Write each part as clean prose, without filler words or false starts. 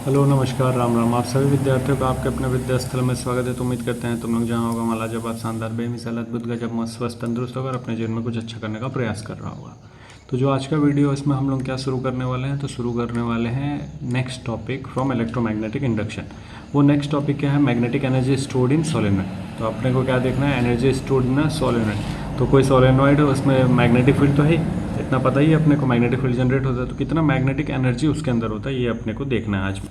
Hello नमस्कार राम राम। आप सभी विद्यार्थियों का आपके अपने विद्यास्थल में स्वागत है। तो उम्मीद करते हैं तुम लोग जहाँ होगा वहाँ लाजवाब शानदार बेमिसाल अद्भुत गजब मस्त स्वस्थ तंदुरुस्त होगा और अपने जीवन में कुछ अच्छा करने का प्रयास कर रहा होगा। तो जो आज का वीडियो है इसमें हम लोग क्या शुरू करने वाले हैं, तो शुरू करने वाले हैं next topic from electromagnetic induction. वो नेक्स्ट टॉपिक क्या है, magnetic energy stored in solenoid. तो अपने को क्या देखना है, एनर्जी स्टोर्ड इन सोलेनॉइड। तो कोई सोलेनॉइड है उसमें मैग्नेटिक फील्ड तो है, इतना पता ही है अपने को, मैग्नेटिक फील्ड जनरेट होता है। तो कितना मैग्नेटिक एनर्जी उसके अंदर होता है ये अपने को देखना है आज में।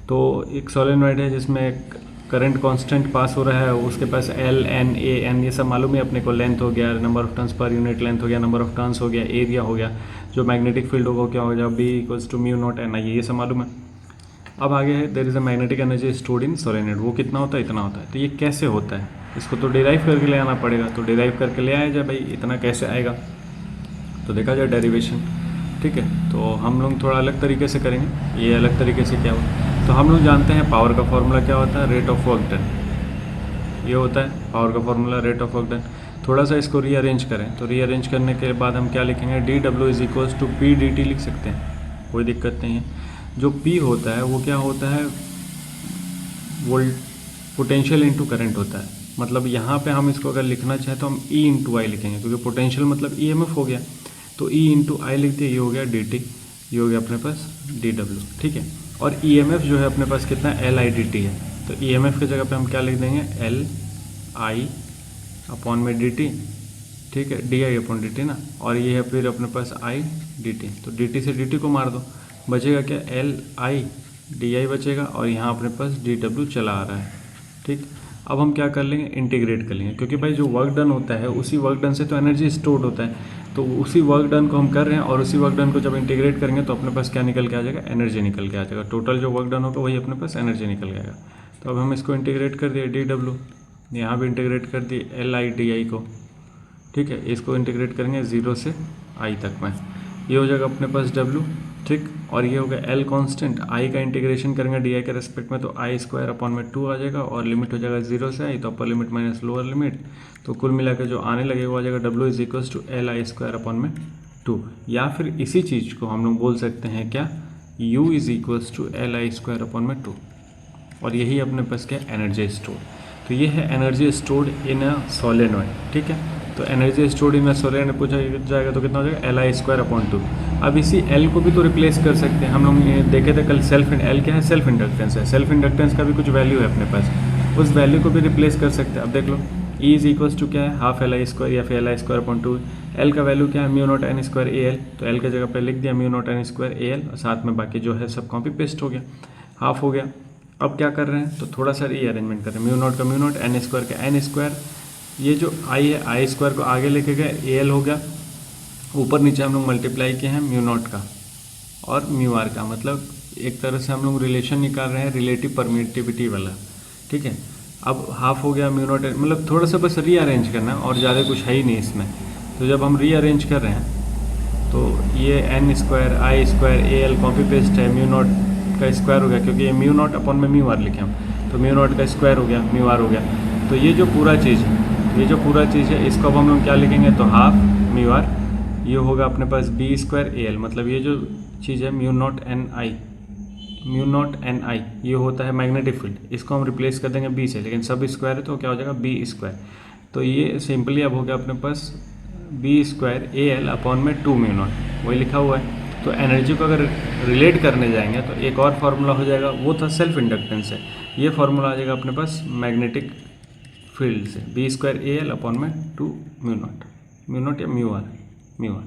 तो एक सोलेनॉइड है जिसमें करंट कांस्टेंट पास हो रहा है, उसके पास एल एन ए एन ये सब मालूम है अपने को। लेंथ हो गया, number of turns per unit length हो गया, नंबर ऑफ टर्न्स हो गया, एरिया हो गया, जो मैग्नेटिक फील्ड होगा क्या हो जाए B equals to mu naught N I, ये सब मालूम है। अब आगे है there is a magnetic energy stored in solenoid. वो कितना होता है, इतना होता है। तो ये कैसे होता है, इसको तो डिराइव करके ले आना पड़ेगा। तो डिराइव करके ले आया जाए भाई, इतना कैसे आएगा, तो देखा जाए डेरिवेशन। ठीक है, तो हम लोग थोड़ा अलग तरीके से करेंगे। ये अलग तरीके से क्या हो, तो हम लोग जानते हैं पावर का फॉर्मूला क्या होता है, रेट ऑफ वर्क डन। ये होता है पावर का formula, rate of work done. थोड़ा सा इसको रीअरेंज करें, तो रीअरेंज करने के बाद हम क्या लिखेंगे, D W is equals to P D T लिख सकते हैं, कोई दिक्कत नहीं है। जो पी होता है वो क्या होता है, वोल्ट पोटेंशियल इंटू करंट होता है। मतलब यहाँ पे हम इसको अगर लिखना चाहें तो हम ई इंटू आई लिखेंगे, क्योंकि पोटेंशियल मतलब ई एम एफ हो गया। तो ई इंटू आई लिख दिया, ये हो गया डी टी, ये हो गया अपने पास डी डब्ल्यू। ठीक है, और ई एम एफ जो है अपने पास कितना, एल आई डी टी है। तो ई एम एफ की जगह पे हम क्या लिख देंगे, एल आई अपॉन में डी टी। ठीक है, D I upon D T ना, और ये है फिर अपने पास आई डी टी। तो डी टी से डी टी को मार दो, बचेगा क्या, एल आई डी आई बचेगा, और यहाँ अपने पास डी डब्ल्यू चला आ रहा है। ठीक, अब हम क्या कर लेंगे, इंटीग्रेट कर लेंगे, क्योंकि भाई जो वर्क डन होता है उसी वर्क डन से तो एनर्जी स्टोर्ड होता है। तो उसी वर्क डन को हम कर रहे हैं, और उसी वर्क डन को जब इंटीग्रेट करेंगे तो अपने पास क्या निकल के आ जाएगा, एनर्जी निकल के आ जाएगा। टोटल जो वर्क डन होगा वही अपने पास एनर्जी निकल जाएगा। तो अब हम इसको इंटीग्रेट कर दिए, डी डब्ल्यू, यहाँ भी इंटीग्रेट कर दिए एल आई डी आई को। ठीक है, इसको इंटीग्रेट करेंगे 0 से आई तक में, ये हो जाएगा अपने पास डब्ल्यू। ठीक, और ये हो गया एल कांस्टेंट, आई का इंटीग्रेशन करेंगे डी आई के रेस्पेक्ट में, तो आई स्क्वायर अपॉन में 2 आ जाएगा, और लिमिट हो जाएगा 0 से आई, तो upper limit minus lower limit. तो कुल मिलाकर जो आने लगेगा वो आ जाएगा W is equals to L I square upon में 2। या फिर इसी चीज़ को हम लोग बोल सकते हैं क्या, U is equals to L I square upon में 2। और यही अपने पास क्या, एनर्जी स्टोर। तो ये है energy stored in a solenoid. ठीक है, तो energy stored in a solenoid पूछा जाएगा तो कितना हो जाएगा, एल आई स्क्वायर अपॉन 2। अब इसी एल को भी तो रिप्लेस कर सकते हैं। हम लोग देखे थे कल, सेल्फ एल क्या है, सेल्फ इंडक्टेंस है। सेल्फ इंडक्टेंस का भी कुछ वैल्यू है अपने पास, उस वैल्यू को भी रिप्लेस कर सकते हैं। अब देख लो, ई इज इक्वल्स टू क्या है, हाफ एल आई स्क्वायर या फिर L I square upon 2। L का वैल्यू क्या है, mu naught N square A L. तो एल की जगह पर लिख दिया mu naught N square A L, और साथ में बाकी जो है सब कॉपी पेस्ट हो गया, हाफ हो गया। अब क्या कर रहे हैं, तो थोड़ा सा रीअरेंजमेंट कर रहे हैं। म्यू नॉट का म्यू नॉट, एन स्क्वायर का एन स्क्वायर, ये जो आई है आई स्क्वायर को आगे लेके गए, ए एल हो गया। ऊपर नीचे हम लोग मल्टीप्लाई किए हैं म्यू नॉट का और म्यू आर का, मतलब एक तरह से हम लोग रिलेशन निकाल रहे हैं रिलेटिव परमिटिविटी वाला। ठीक है, अब हाफ हो गया म्यू नॉट, मतलब थोड़ा सा बस रीअरेंज करना है, और ज़्यादा कुछ है ही नहीं इसमें। तो जब हम रीअरेंज कर रहे हैं तो ये N square I square A L copy paste है, म्यू नॉट का स्क्वायर हो गया, क्योंकि ये म्यू नॉट अपॉन में म्यू आर लिखे हम, तो म्यू नॉट का स्क्वायर हो गया, म्यू आर हो गया। तो ये जो पूरा चीज़ है, ये जो पूरा चीज़ है, इसको अब हम लोग क्या लिखेंगे, तो हाफ म्यू आर, ये होगा अपने पास बी स्क्वायर ए एल। मतलब ये जो चीज़ है mu naught N I, mu naught N I ये होता है मैग्नेटिक फील्ड, इसको हम रिप्लेस कर देंगे बी से, लेकिन सब स्क्वायर है तो क्या हो जाएगा, बी स्क्वायर। तो ये सिंपली अब हो गया अपने पास B square A L upon में 2 म्यू नॉट, वही लिखा हुआ है। तो एनर्जी को अगर रिलेट करने जाएंगे तो एक और फार्मूला हो जाएगा, वो था सेल्फ इंडक्टेंस है। ये फार्मूला आ जाएगा अपने पास मैग्नेटिक फील्ड से, B square A L upon में 2 म्यू नॉट या म्यू आर।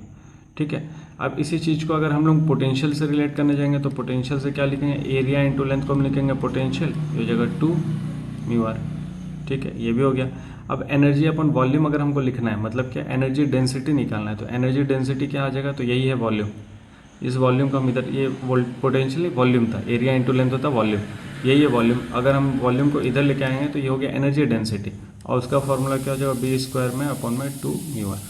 ठीक है, अब इसी चीज़ को अगर हम लोग पोटेंशियल से रिलेट करने जाएंगे तो पोटेंशियल से क्या लिखेंगे, एरिया इंटू लेंथ को हम लिखेंगे पोटेंशियल, ये हो जाएगा 2 म्यू आर। ठीक है, ये भी हो गया। अब एनर्जी अपन वॉल्यूम अगर हमको लिखना है, मतलब क्या, एनर्जी डेंसिटी निकालना है, तो एनर्जी डेंसिटी क्या आ जाएगा, तो यही है वॉल्यूम। इस वॉल्यूम को हम इधर, ये पोटेंशियली वॉल्यूम था, एरिया इंटू लेंथ होता वॉल्यूम, यही है वॉल्यूम। अगर हम वॉल्यूम को इधर लेके आएंगे तो ये हो गया एनर्जी डेंसिटी, और उसका फॉर्मूला क्या हो जाएगा, बी स्क्वायर में अपॉन में 2 म्यू आर।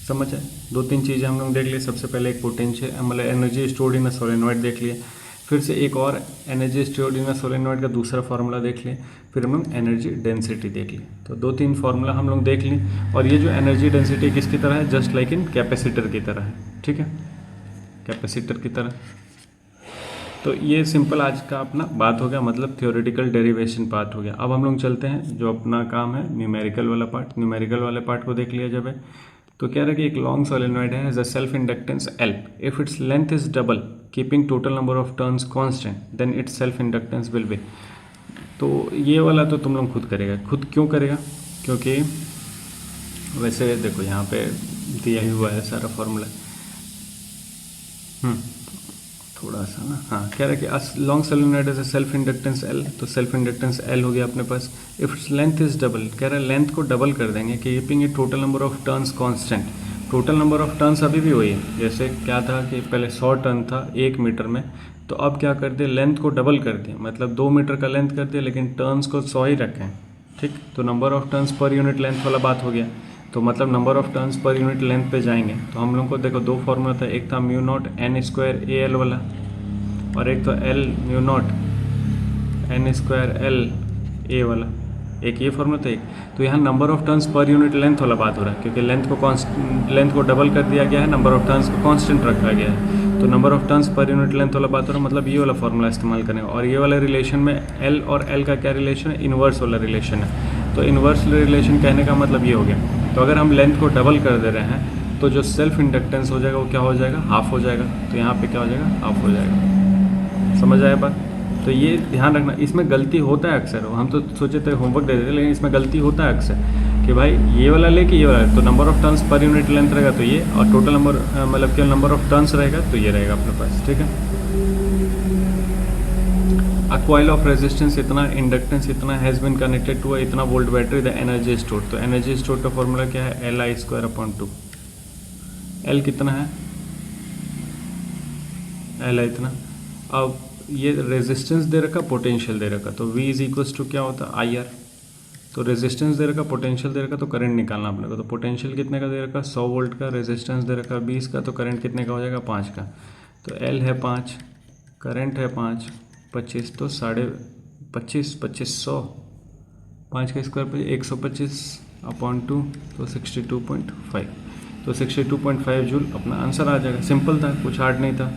समझ है, 2-3 चीज़ें हम लोग देख लिए। सबसे पहले एक पोटेंशियल मतलब energy stored in a solenoid देख लिए, फिर से एक और energy stored in a solenoid का दूसरा फार्मूला देख लिए, फिर हम लोग एनर्जी डेंसिटी देख लिए। तो 2-3 फार्मूला हम लोग देख ली, और ये जो एनर्जी डेंसिटी किसकी तरह है, जस्ट लाइक इन कैपेसिटर की तरह है। ठीक है, कैपेसिटर की तरह। तो ये सिंपल आज का अपना बात हो गया, मतलब थ्योरेटिकल डेरिवेशन पार्ट हो गया। अब हम लोग चलते हैं जो अपना काम है न्यूमेरिकल वाला पार्ट। न्यूमेरिकल वाले पार्ट को देख लिया जब है तो कह रहा है कि एक लॉन्ग सोलेनॉइड है as a self inductance L, if its length is double keeping total number of turns constant then its self inductance will be. तो ये वाला तो तुम लोग खुद करेगा। खुद क्यों करेगा? क्योंकि वैसे देखो यहाँ पे दिया ही हुआ है सारा फॉर्मूला। थोड़ा सा ना, हाँ, कह रहा है कि long solenoid is a self inductance L, तो सेल्फ इंडक्टेंस L हो गया अपने पास। If its length is double, कह रहा है लेंथ को डबल कर देंगे, keeping a total number of turns constant. Total number of turns अभी भी वही है, जैसे क्या था कि पहले 100 टर्न था 1 मीटर में, तो अब क्या कर दिया, लेंथ को डबल कर दिया, मतलब 2 मीटर का लेंथ कर दिया, लेकिन टर्न्स को 100 ही रखें। ठीक, तो number of turns per unit length वाला बात हो गया। तो मतलब number of turns per unit length पे जाएंगे तो हम लोग को देखो दो फॉर्मूला था, एक था mu naught N square A L वाला, और एक तो L mu naught N square L A वाला, एक ये फॉर्मूला था एक। तो यहाँ number of turns per unit length वाला बात हो रहा है, क्योंकि लेंथ को डबल कर दिया गया है, नंबर ऑफ टर्न्स को कांस्टेंट रखा गया है, तो number of turns per unit length वाला बात हो रहा है, मतलब ये वाला फॉर्मूला इस्तेमाल करेंगे। और ये वाला रिलेशन में एल और एल का क्या रिलेशन है, इन्वर्स वाला रिलेशन है। तो इन्वर्स रिलेशन कहने का मतलब ये हो गया, तो अगर हम लेंथ को डबल कर दे रहे हैं तो जो सेल्फ इंडक्टेंस हो जाएगा वो क्या हो जाएगा, हाफ हो जाएगा। तो यहाँ पे क्या हो जाएगा, हाफ हो जाएगा। समझ आया बात? तो ये ध्यान रखना, इसमें गलती होता है अक्सर। हम तो सोचे थे होमवर्क दे देते, लेकिन इसमें गलती होता है अक्सर कि भाई ये वाला लेके ये वाला, तो number of turns per unit length रहेगा तो ये, और टोटल नंबर मतलब क्या नंबर ऑफ टर्न्स रहेगा तो ये रहेगा अपने पास। ठीक है, अ कॉइल ऑफ रेजिस्टेंस इतना, इंडक्टेंस इतना, हैज़ बिन कनेक्टेड टू इतना volt battery, the energy store. तो एनर्जी स्टोर का फॉर्मूला क्या है, L I square upon 2। L कितना है, एल है इतना। अब ये रेजिस्टेंस दे रखा, पोटेंशियल दे रखा, तो V इज इक्वल्स टू क्या होता है, आई आर। तो रेजिस्टेंस दे रखा, पोटेंशियल दे रखा, तो करंट निकालना अपने को। तो पोटेंशियल कितने का दे रखा, 100 वोल्ट का, रेजिस्टेंस दे रखा 20 का, तो करंट कितने का हो जाएगा, 5 का। तो L है 5, करंट है 5, 25, तो 25.5, 2500, 5 का स्क्वायर पर 125 अपॉन 2, तो 62.5। तो 62.5 जूल अपना आंसर आ जाएगा। सिंपल था, कुछ हार्ड नहीं था।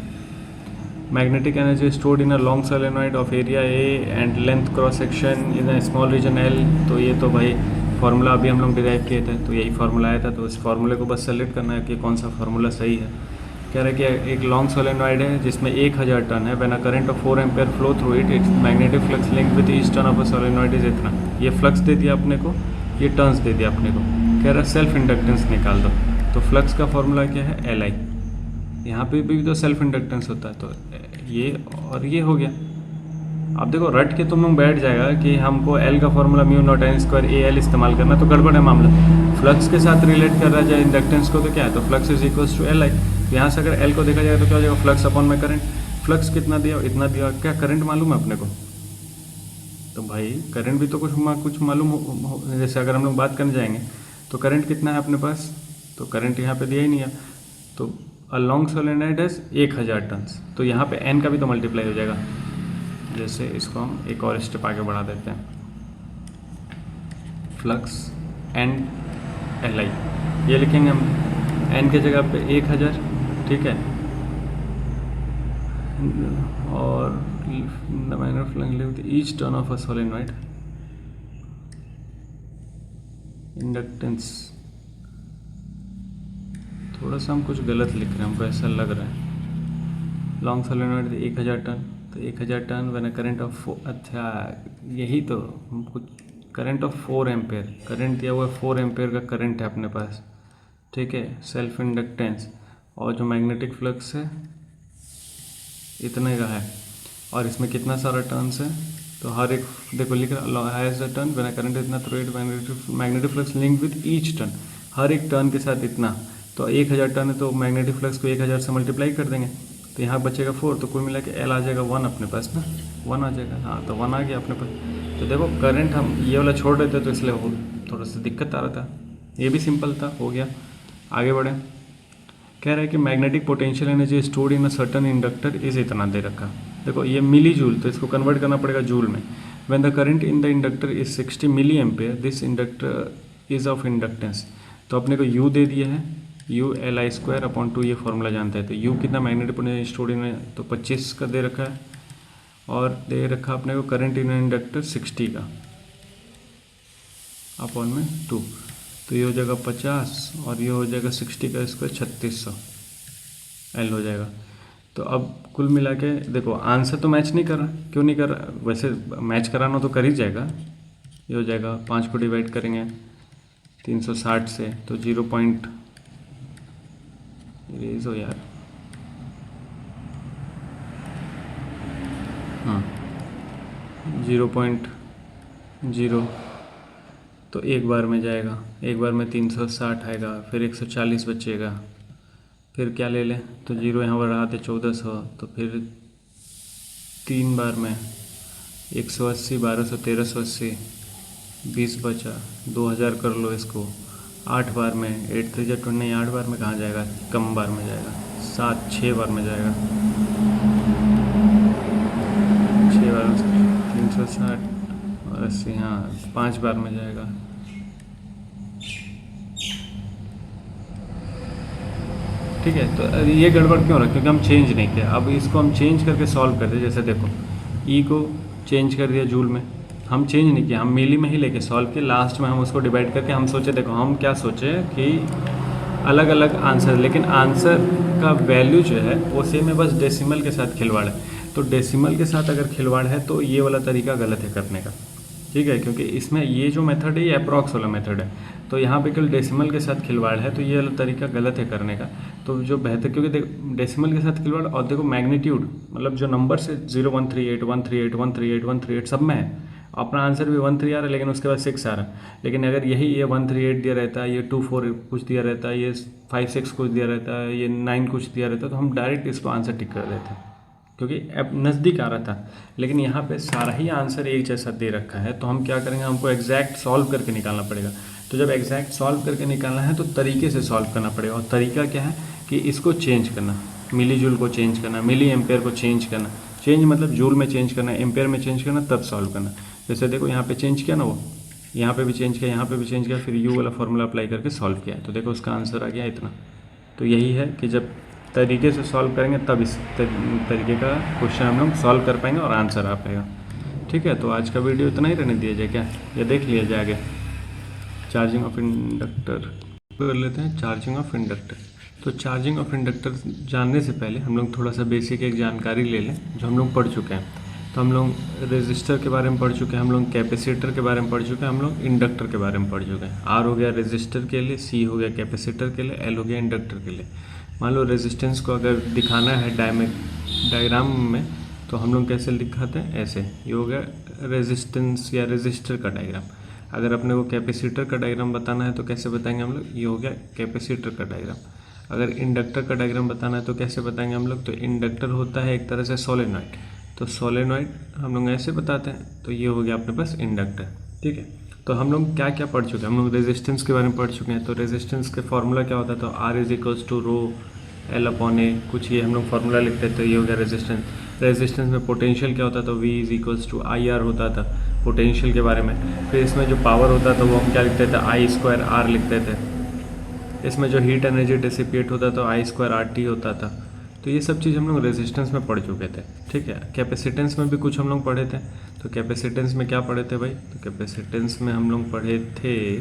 Magnetic energy stored in a long solenoid of area A and length cross section in a small region L. तो ये तो भाई फार्मूला अभी हम लोग डिराइव किए थे, तो यही फार्मूला आया था। तो इस फार्मूले को बस सेलेक्ट करना है कि कौन सा फार्मूला सही है। कह रहा है कि एक लॉन्ग सोलेनॉइड है जिसमें 1000 टर्न है, when a current of 4 ampere flow through it, it's magnetic flux link with each turn of a solenoid is इतना। ये फ्लक्स दे दिया अपने को, ये टर्न्स दे दिया अपने को। कह रहा है सेल्फ इंडक्टेंस निकाल दो, तो फ्लक्स का फॉर्मूला क्या है, एल आई। यहाँ पे भी तो सेल्फ इंडक्टेंस होता है, तो ये और ये हो गया। अब देखो रट के तुम लोग बैठ जाएगा कि हमको एल का formula mu naught N square A L इस्तेमाल करना, तो गड़बड़ है मामला। फ्लक्स के साथ रिलेट कर रहा है इंडक्टेंस को, तो क्या है, तो flux is equals to L I. यहाँ से अगर एल को देखा जाएगा तो क्या हो जाएगा, फ्लक्स अपॉन में करंट। फ्लक्स कितना दिया, इतना दिया। क्या करंट मालूम है अपने को, तो भाई करंट भी तो कुछ मालूम हो। जैसे अगर हम लोग बात करने जाएंगे तो करंट कितना है अपने पास, तो करंट यहाँ पे दिया ही नहीं है। तो अ लॉन्ग सोलेनॉइड है 1000 टर्न्स, तो यहाँ पे एन का भी तो मल्टीप्लाई हो जाएगा। जैसे इसको हम एक और स्टेप आगे बढ़ा देते हैं, फ्लक्स एन एल आई, ये लिखेंगे हम एन के जगह पे 1000, ठीक है। और each turn of a solenoid inductance, थोड़ा सा हम कुछ गलत लिख रहे हैं, हमको ऐसा लग रहा है। लॉन्ग सोलेनॉइड 1000 टर्न, तो 1000 turn when a current of, अच्छा यही तो कुछ, करंट ऑफ 4 एम्पेयर, करंट दिया हुआ है 4 एम्पेयर का करंट है अपने पास, ठीक है। सेल्फ इंडक्टेंस और जो मैग्नेटिक फ्लक्स है इतने का है, और इसमें कितना सारा टर्न्स है, तो हर एक देखो लिख रहा has the turn when a current इतना through it magnetic flux link with each turn, हर एक टर्न के साथ इतना। तो 1000 टर्न है तो मैग्नेटिक फ्लक्स को 1000 से मल्टीप्लाई कर देंगे, तो यहाँ बचेगा 4, तो कुल मिला के एल आ जाएगा 1 अपने पास ना, 1 आ जाएगा। हाँ, तो 1 आ गया अपने पास। तो देखो करंट हम ये वाला छोड़ रहे थे तो इसलिए थोड़ा सा दिक्कत आ रहा था। ये भी सिंपल था, हो गया। आगे बढ़े, कह रहा है कि magnetic potential energy stored in a certain inductor is इतना दे रखा। देखो ये मिली जूल, तो इसको कन्वर्ट करना पड़ेगा जूल में। When the current in the inductor is 60 milli ampere, this inductor is of inductance. तो अपने को यू दे दिया है, U L I square upon 2, ये फॉर्मूला जानते हैं। तो यू कितना मैग्नेटिक पोटेंशियल स्टोर्ड इन, तो 25 का दे रखा है, और दे रखा अपने को करंट इन इंडक्टर 60 का अपॉन में 2, तो ये हो जाएगा 50 और ये हो जाएगा 60 का स्क्वायर 3600 एल हो जाएगा। तो अब कुल मिला के देखो आंसर तो मैच नहीं कर रहा, क्यों नहीं कर रहा, वैसे मैच कराना तो कर ही जाएगा। ये हो जाएगा 5 को डिवाइड करेंगे 360 से तो 0 पॉइंट इरेज हो यार, हाँ 0.0, तो एक बार में जाएगा, एक बार में 360 आएगा, फिर 140 बचेगा, फिर क्या ले लें तो 0 यहाँ पर रहा था 1400, तो फिर 3 बार में 180, 1200, 1380, 20 बचा, 2000 कर लो इसको, 8 बार में 8 3 20, नहीं 8 बार में कहाँ जाएगा, कम बार में जाएगा, 6 बार में जाएगा, 6 बार में 360 और 80, हाँ 5 बार में जाएगा। ठीक है, तो ये गड़बड़ क्यों रहा, क्योंकि हम चेंज नहीं किया। अब इसको हम चेंज करके सॉल्व करते, जैसे देखो ई को चेंज कर दिया जूल में, हम चेंज नहीं किया, हम मिली में ही लेके सॉल्व किए, लास्ट में हम उसको डिवाइड करके हम सोचे, देखो हम क्या सोचे कि अलग अलग आंसर, लेकिन आंसर का वैल्यू जो है वो सेम है, बस डेसिमल के साथ खिलवाड़ है। तो डेसिमल के साथ अगर खिलवाड़ है तो ये वाला तरीका गलत है करने का, ठीक है, क्योंकि इसमें ये जो मेथड है ये अप्रॉक्स वाला मेथड है, तो यहाँ पे केवल डेसिमल के साथ खिलवाड़ है, तो ये वाला तरीका गलत है करने का। तो जो बेहतर, क्योंकि देखो डेसिमल के साथ खिलवाड़ और देखो मैग्नीट्यूड, मतलब जो नंबर से 0 1 3 8 1 3 8 1 3 8 1 3 8 सब में है, अपना आंसर भी 1 3 आ रहा है, लेकिन उसके बाद 6 आ रहा है। लेकिन अगर यही ये 1 3 8 दिया रहता है, ये 2 4 कुछ दिया रहता है, ये 5 6 कुछ दिया रहता है, ये 9 कुछ दिया रहता है, तो हम डायरेक्ट इसको आंसर टिक कर देते हैं, क्योंकि अब नज़दीक आ रहा था। लेकिन यहाँ पे सारा ही आंसर एक जैसा दे रखा है, तो हम क्या करेंगे, हमको एग्जैक्ट सॉल्व करके निकालना पड़ेगा। तो जब एग्जैक्ट सॉल्व करके निकालना है तो तरीके से सॉल्व करना पड़ेगा, और तरीका क्या है कि इसको चेंज करना, मिली जूल को चेंज करना, मिली एम्पेयर को चेंज करना, चेंज मतलब जूल में चेंज करना, एम्पेयर में चेंज करना, तब सॉल्व करना। जैसे देखो यहाँ पे चेंज किया ना, वो यहाँ पे भी चेंज किया, यहाँ पे भी चेंज किया, फिर यू वाला फॉर्मूला अप्लाई करके सॉल्व किया, तो देखो उसका आंसर आ गया इतना। तो यही है कि जब तरीके से सॉल्व करेंगे तब इस तरीके का क्वेश्चन हम लोग सॉल्व कर पाएंगे और आंसर आ पाएगा। ठीक है, तो आज का वीडियो इतना ही रहने दिया जाए क्या, ये देख लिया जाए आगे। चार्जिंग ऑफ इंडक्टर कर लेते हैं, चार्जिंग ऑफ इंडक्टर। तो चार्जिंग ऑफ इंडक्टर जानने से पहले हम लोग थोड़ा सा बेसिक एक जानकारी ले लें जो हम लोग पढ़ चुके हैं। तो हम लोग रेजिस्टर के बारे में पढ़ चुके हैं, हम लोग कैपेसिटर के बारे में पढ़ चुके हैं, हम लोग इंडक्टर के बारे में पढ़ चुके हैं। आर हो गया रेजिस्टर के लिए, सी हो गया कैपेसिटर के लिए, एल हो गया इंडक्टर के लिए। मान लो रेजिस्टेंस को अगर दिखाना है डायग्राम में, तो हम लोग कैसे दिखाते हैं, ऐसे, ये हो गया रेजिस्टेंस या रेजिस्टर का डायग्राम। अगर अपने को कैपेसिटर का डायग्राम बताना है तो कैसे बताएंगे हम लोग, ये हो गया कैपेसिटर का डायग्राम। अगर इंडक्टर का डायग्राम बताना है तो कैसे बताएंगे हम लोग, तो इंडक्टर होता है एक तरह से सोलेनॉइड, तो सोलेनॉइड हम लोग ऐसे बताते हैं, तो ये हो गया अपने पास इंडक्टर। ठीक है, तो हम लोग क्या क्या पढ़ चुके हैं, हम लोग रेजिस्टेंस के बारे में पढ़ चुके हैं। तो रेजिस्टेंस के फार्मूला क्या होता है, तो R is equals to rho L upon A, कुछ ये हम लोग फार्मूला लिखते थे, तो ये हो गया रेजिस्टेंस। रेजिस्टेंस में पोटेंशियल क्या होता था, तो V is equals to IR होता था पोटेंशियल के बारे में। फिर इसमें जो पावर होता था वो हम क्या लिखते थे, I²R लिखते थे। इसमें जो हीट एनर्जी डिसिपेट होता था I²RT होता था। तो ये सब चीज़ हम लोग रेजिस्टेंस में पढ़ चुके थे। ठीक है, कैपेसिटेंस में भी कुछ हम लोग पढ़े थे। तो कैपेसिटेंस में क्या पढ़े थे भाई, तो कैपेसिटेंस में हम लोग पढ़े थे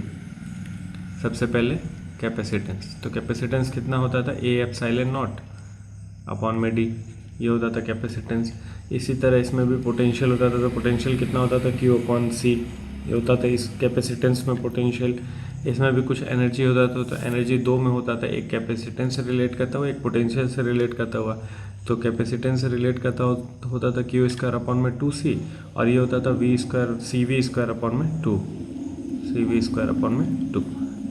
सबसे पहले कैपेसिटेंस। तो कैपेसिटेंस कितना होता था, A∈0 अपॉन में D, ये होता था कैपेसिटेंस। इसी तरह इसमें भी पोटेंशियल होता था, तो पोटेंशियल कितना होता था, Q/C, ये होता था इस कैपेसिटेंस में पोटेंशियल। इसमें भी कुछ एनर्जी होता था, तो एनर्जी दो में होता था, एक कैपेसिटेंस से रिलेट करता हुआ, एक पोटेंशियल से रिलेट करता हुआ। तो कैपेसिटेंस से रिलेट करता होता था Q²/2C, और ये होता था CV²/2।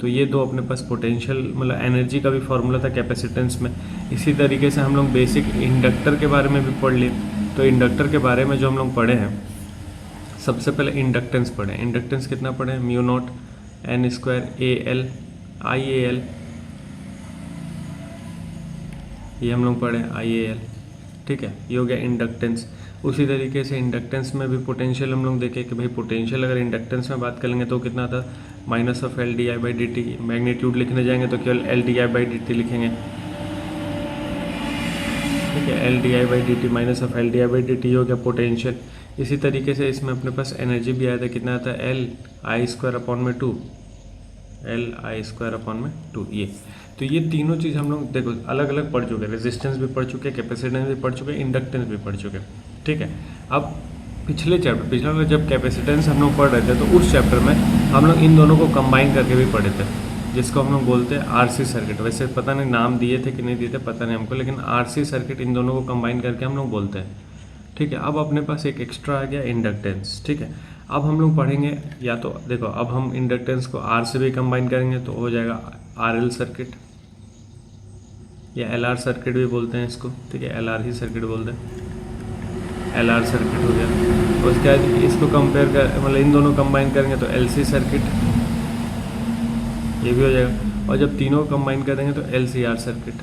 तो ये दो अपने पास पोटेंशियल मतलब एनर्जी का भी फार्मूला था कैपेसिटेंस में। इसी तरीके से हम लोग बेसिक इंडक्टर के बारे में भी पढ़ लिए। तो इंडक्टर के बारे में जो हम लोग पढ़े हैं, सबसे पहले इंडक्टेंस पढ़े। इंडक्टेंस कितना पढ़े, μ0 n² IAL, ये हम लोग पढ़े IAL। ठीक है, ये हो गया इंडक्टेंस। उसी तरीके से इंडक्टेंस में भी पोटेंशियल हम लोग देखें कि भाई पोटेंशियल अगर इंडक्टेंस में बात करेंगे तो कितना था, -LdI/dt। मैग्नीट्यूड लिखने जाएंगे तो केवल LdI/dt लिखेंगे। ठीक है, L d I by d T minus of L d I by d T हो गया पोटेंशियल। इसी तरीके से इसमें अपने पास एनर्जी भी आया था, कितना आता है एल आई स्क्वायर अपॉन में 2, एल आई स्क्वायर अपॉन में 2 ये। तो ये तीनों चीज़ हम लोग देखो अलग अलग पढ़ चुके हैं, रेजिस्टेंस भी पढ़ चुके हैं, कैपेसिटेंस भी पढ़ चुके हैं, इंडक्टेंस भी पढ़ चुके हैं, ठीक है। अब पिछले चैप्टर पिछला वाला जब कैपेसिटेंस हम लोग पढ़ रहे थे तो उस चैप्टर में हम लोग इन दोनों को कंबाइन करके भी पढ़े थे, जिसको हम लोग बोलते हैं आरसी सर्किट। वैसे पता नहीं नाम दिए थे कि नहीं दिए थे पता नहीं हमको, लेकिन आरसी सर्किट इन दोनों को कंबाइन करके हम लोग बोलते हैं, ठीक है। अब अपने पास एक एक्स्ट्रा आ गया इंडक्टेंस, ठीक है। अब हम लोग पढ़ेंगे या तो देखो अब हम इंडक्टेंस को आर से भी कंबाइन करेंगे तो हो जाएगा आर एल सर्किट या एल आर सर्किट भी बोलते हैं इसको, ठीक है, एल आर ही सर्किट बोलते हैं, एल आर सर्किट हो गया। तो उसके बाद इसको कंपेयर कर मतलब इन दोनों कंबाइन करेंगे तो एल सी सर्किट ये भी हो जाएगा, और जब तीनों को कंबाइन करेंगे तो एल सी आर सर्किट,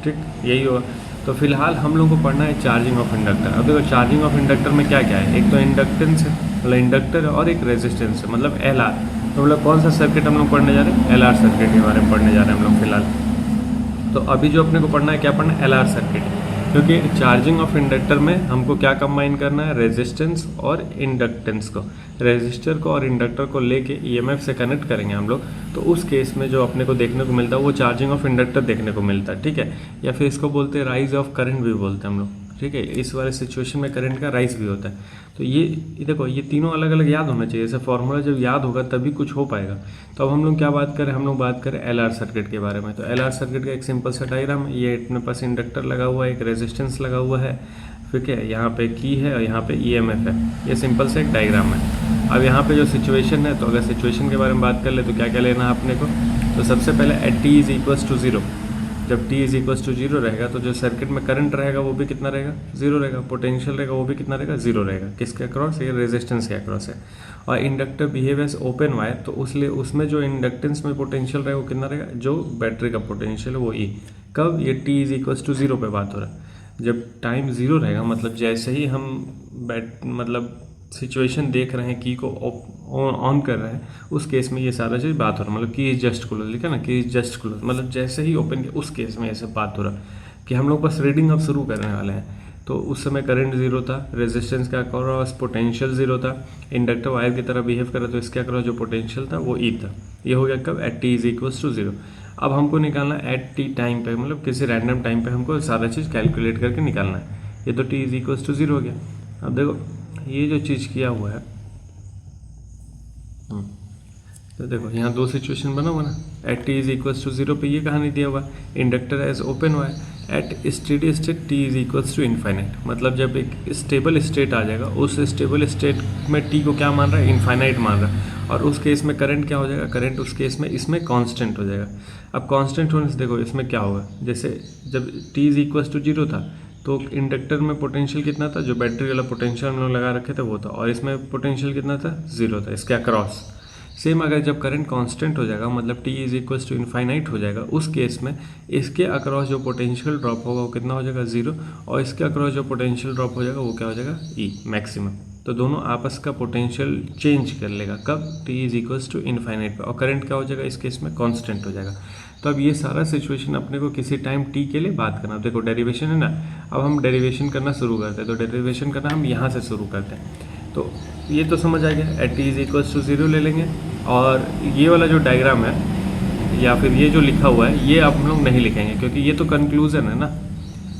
ठीक, यही होगा। तो फिलहाल हम लोग को पढ़ना है चार्जिंग ऑफ इंडक्टर। अब देखो चार्जिंग ऑफ इंडक्टर में क्या क्या है, एक तो इंडक्टेंस है मतलब इंडक्टर है, और एक रेजिस्टेंस है मतलब एल आर। तो मतलब कौन सा सर्किट हम लोग पढ़ने जा रहे हैं, एल आर सर्किट के बारे में पढ़ने जा रहे हैं हम लोग फिलहाल। तो अभी जो अपने को पढ़ना है क्या पढ़ना है, एल आर सर्किट, क्योंकि चार्जिंग ऑफ इंडक्टर में हमको क्या कंबाइन करना है, रेजिस्टेंस और इंडक्टेंस को, रेजिस्टर को और इंडक्टर को लेके ईएमएफ से कनेक्ट करेंगे हम लोग। तो उस केस में जो अपने को देखने को मिलता है वो चार्जिंग ऑफ इंडक्टर देखने को मिलता है, ठीक है। या फिर इसको बोलते हैं राइज ऑफ करंट भी बोलते हैं हम लोग, ठीक है। इस वाले सिचुएशन में करंट का राइज भी होता है। तो ये देखो ये तीनों अलग अलग याद होना चाहिए, ऐसा फॉर्मूला जब याद होगा तभी कुछ हो पाएगा। तो अब हम लोग क्या बात करें, हम लोग बात करें एल आर सर्किट के बारे में। तो एल आर सर्किट का एक सिंपल सा डायग्राम है, ये अपने पास इंडक्टर लगा हुआ है, एक रेजिस्टेंस लगा हुआ है, ठीक है, यहाँ पे की है और यहाँ पे ईएमएफ है, ये सिंपल से एक डायग्राम है। अब यहाँ पे जो सिचुएशन है, तो अगर सिचुएशन के बारे में बात कर ले तो क्या क्या लेना है अपने को। तो सबसे पहले at T is equals to 0, जब t इज इक्वल्स टू 0 रहेगा तो जो सर्किट में करंट रहेगा वो भी कितना रहेगा, 0 रहेगा, पोटेंशियल रहेगा वो भी कितना रहेगा, 0 रहेगा। किसके अक्रॉस, ये रेजिस्टेंस के अक्रॉस है। और inductor behave as open wire, तो उसलिए उसमें जो इंडक्टेंस में पोटेंशियल रहेगा वो कितना रहेगा, जो बैटरी का पोटेंशियल है वो ई। कब, ये t इज इक्वल्स टू 0 पे बात हो रहा है, जब टाइम 0 रहेगा, मतलब जैसे ही हम मतलब सिचुएशन देख रहे हैं, की को ऑन कर रहे हैं, उस केस में ये सारा चीज़ बात हो रहा है। मतलब की इज जस्ट क्लोज लिखा ना, की इज जस्ट क्लोज, मतलब जैसे ही ओपन किया उस केस में ऐसे बात हो रहा है कि हम लोग बस रीडिंग अब शुरू करने वाले हैं। तो उस समय करंट 0 था, रेजिस्टेंस का अक्रॉस पोटेंशियल 0 था, इंडक्टर वायर की तरह बिहेव कर रहा, तो इसके अक्रॉस जो पोटेंशियल था वो ई था। ये हो गया कब, at T is equals to 0। अब हमको निकालना है एट टी टाइम पे, मतलब किसी रैंडम टाइम पे हमको सारा चीज़ कैलकुलेट करके निकालना है। ये तो टी इज इक्वल्स टू 0 हो गया। अब देखो ये जो चीज़ किया हुआ है, तो देखो यहाँ दो सिचुएशन बना हुआ ना, at T is equals to 0 पे ये कहानी दिया हुआ है, इंडक्टर एज ओपन हुआ है, at steady state T is equals to infinite, मतलब जब एक स्टेबल स्टेट आ जाएगा, उस स्टेबल स्टेट में टी को क्या मान रहा है, इनफाइनाइट मान रहा है, और उस केस में करंट क्या हो जाएगा, करंट उस केस में इसमें कांस्टेंट हो जाएगा। अब कांस्टेंट होने से देखो इसमें क्या होगा, जैसे जब टी इज इक्वल्स टू 0 था तो इंडक्टर में पोटेंशियल कितना था, जो बैटरी वाला पोटेंशियल हम लोग लगा रखे थे वो था, और इसमें पोटेंशियल कितना था, 0 था इसके अक्रॉस। सेम अगर जब करंट कांस्टेंट हो जाएगा, मतलब T is equals to infinite हो जाएगा, उस केस में इसके अक्रॉस जो पोटेंशियल ड्रॉप होगा वो कितना हो जाएगा, 0, और इसके अक्रॉस जो पोटेंशियल ड्रॉप हो जाएगा वो क्या हो जाएगा, ई मैक्सिमम। तो दोनों आपस का पोटेंशियल चेंज कर लेगा, कब, T is equals to infinite पे, और करंट क्या हो जाएगा इस केस में, कांस्टेंट हो जाएगा। तो अब ये सारा सिचुएशन अपने को किसी टाइम टी के लिए बात करना। देखो डेरिवेशन है ना, अब हम डेरिवेशन करना शुरू करते हैं। तो डेरिवेशन करना हम यहाँ से शुरू करते हैं। तो ये तो समझ आ गया, at T is equals to 0 ले लेंगे, और ये वाला जो डायग्राम है या फिर ये जो लिखा हुआ है ये आप लोग नहीं लिखेंगे, क्योंकि ये तो कंक्लूजन है ना,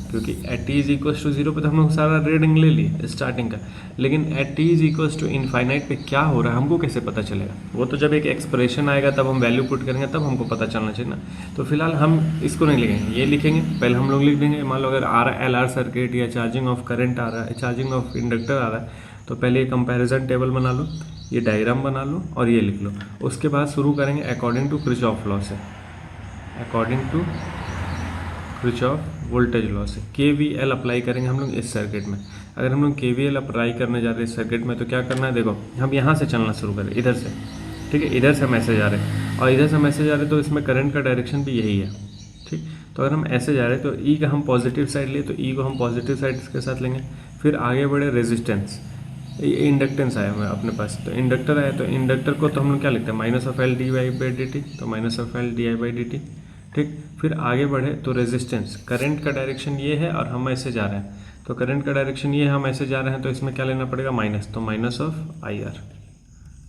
क्योंकि at T is equals to 0 पे तो हम लोग सारा रीडिंग ले लिए स्टार्टिंग का, लेकिन at T is equals to infinite पे क्या हो रहा है हमको कैसे पता चलेगा, वो तो जब एक एक्सप्रेशन आएगा तब हम वैल्यू पुट करेंगे तब हमको पता चलना चाहिए ना। तो फिलहाल हम इसको नहीं लिखेंगे, ये लिखेंगे पहले हम लोग लिख देंगे। मान लो अगर आ रहा है एल आर सर्किट या चार्जिंग ऑफ करंट आ रहा है, चार्जिंग ऑफ इंडक्टर आ रहा है, तो पहले ये कंपैरिजन टेबल बना लो, ये डायग्राम बना लो और ये लिख लो। उसके बाद शुरू करेंगे अकॉर्डिंग टू किरचॉफ लॉ से, according to Kirchhoff voltage law से KVL अप्लाई करेंगे हम लोग इस सर्किट में। अगर हम लोग KVL अप्लाई करने जा रहे हैं इस सर्किट में तो क्या करना है, देखो हम यहाँ से चलना शुरू करें, इधर से, ठीक है, इधर से मैसेज आ रहे हैं और इधर से मैसेज आ रहे हैं, तो इसमें करंट का डायरेक्शन भी यही है, ठीक। तो अगर हम ऐसे जा रहे हैं तो ई का हम पॉजिटिव साइड लिए, तो ई को हम पॉजिटिव साइड के साथ लेंगे। फिर आगे बढ़े रेजिस्टेंस, इंडक्टेंस आया हमें अपने पास, तो इंडक्टर आया, तो इंडक्टर को तो हम लोग क्या लिखते हैं, minus of L d I by d t, तो minus of L d I by d t, ठीक। फिर आगे बढ़े तो रेजिस्टेंस, करंट का डायरेक्शन ये है और हम ऐसे जा रहे हैं, तो करंट का डायरेक्शन ये है, हम ऐसे जा रहे हैं, तो इसमें क्या लेना पड़ेगा माइनस, तो माइनस ऑफ आई आर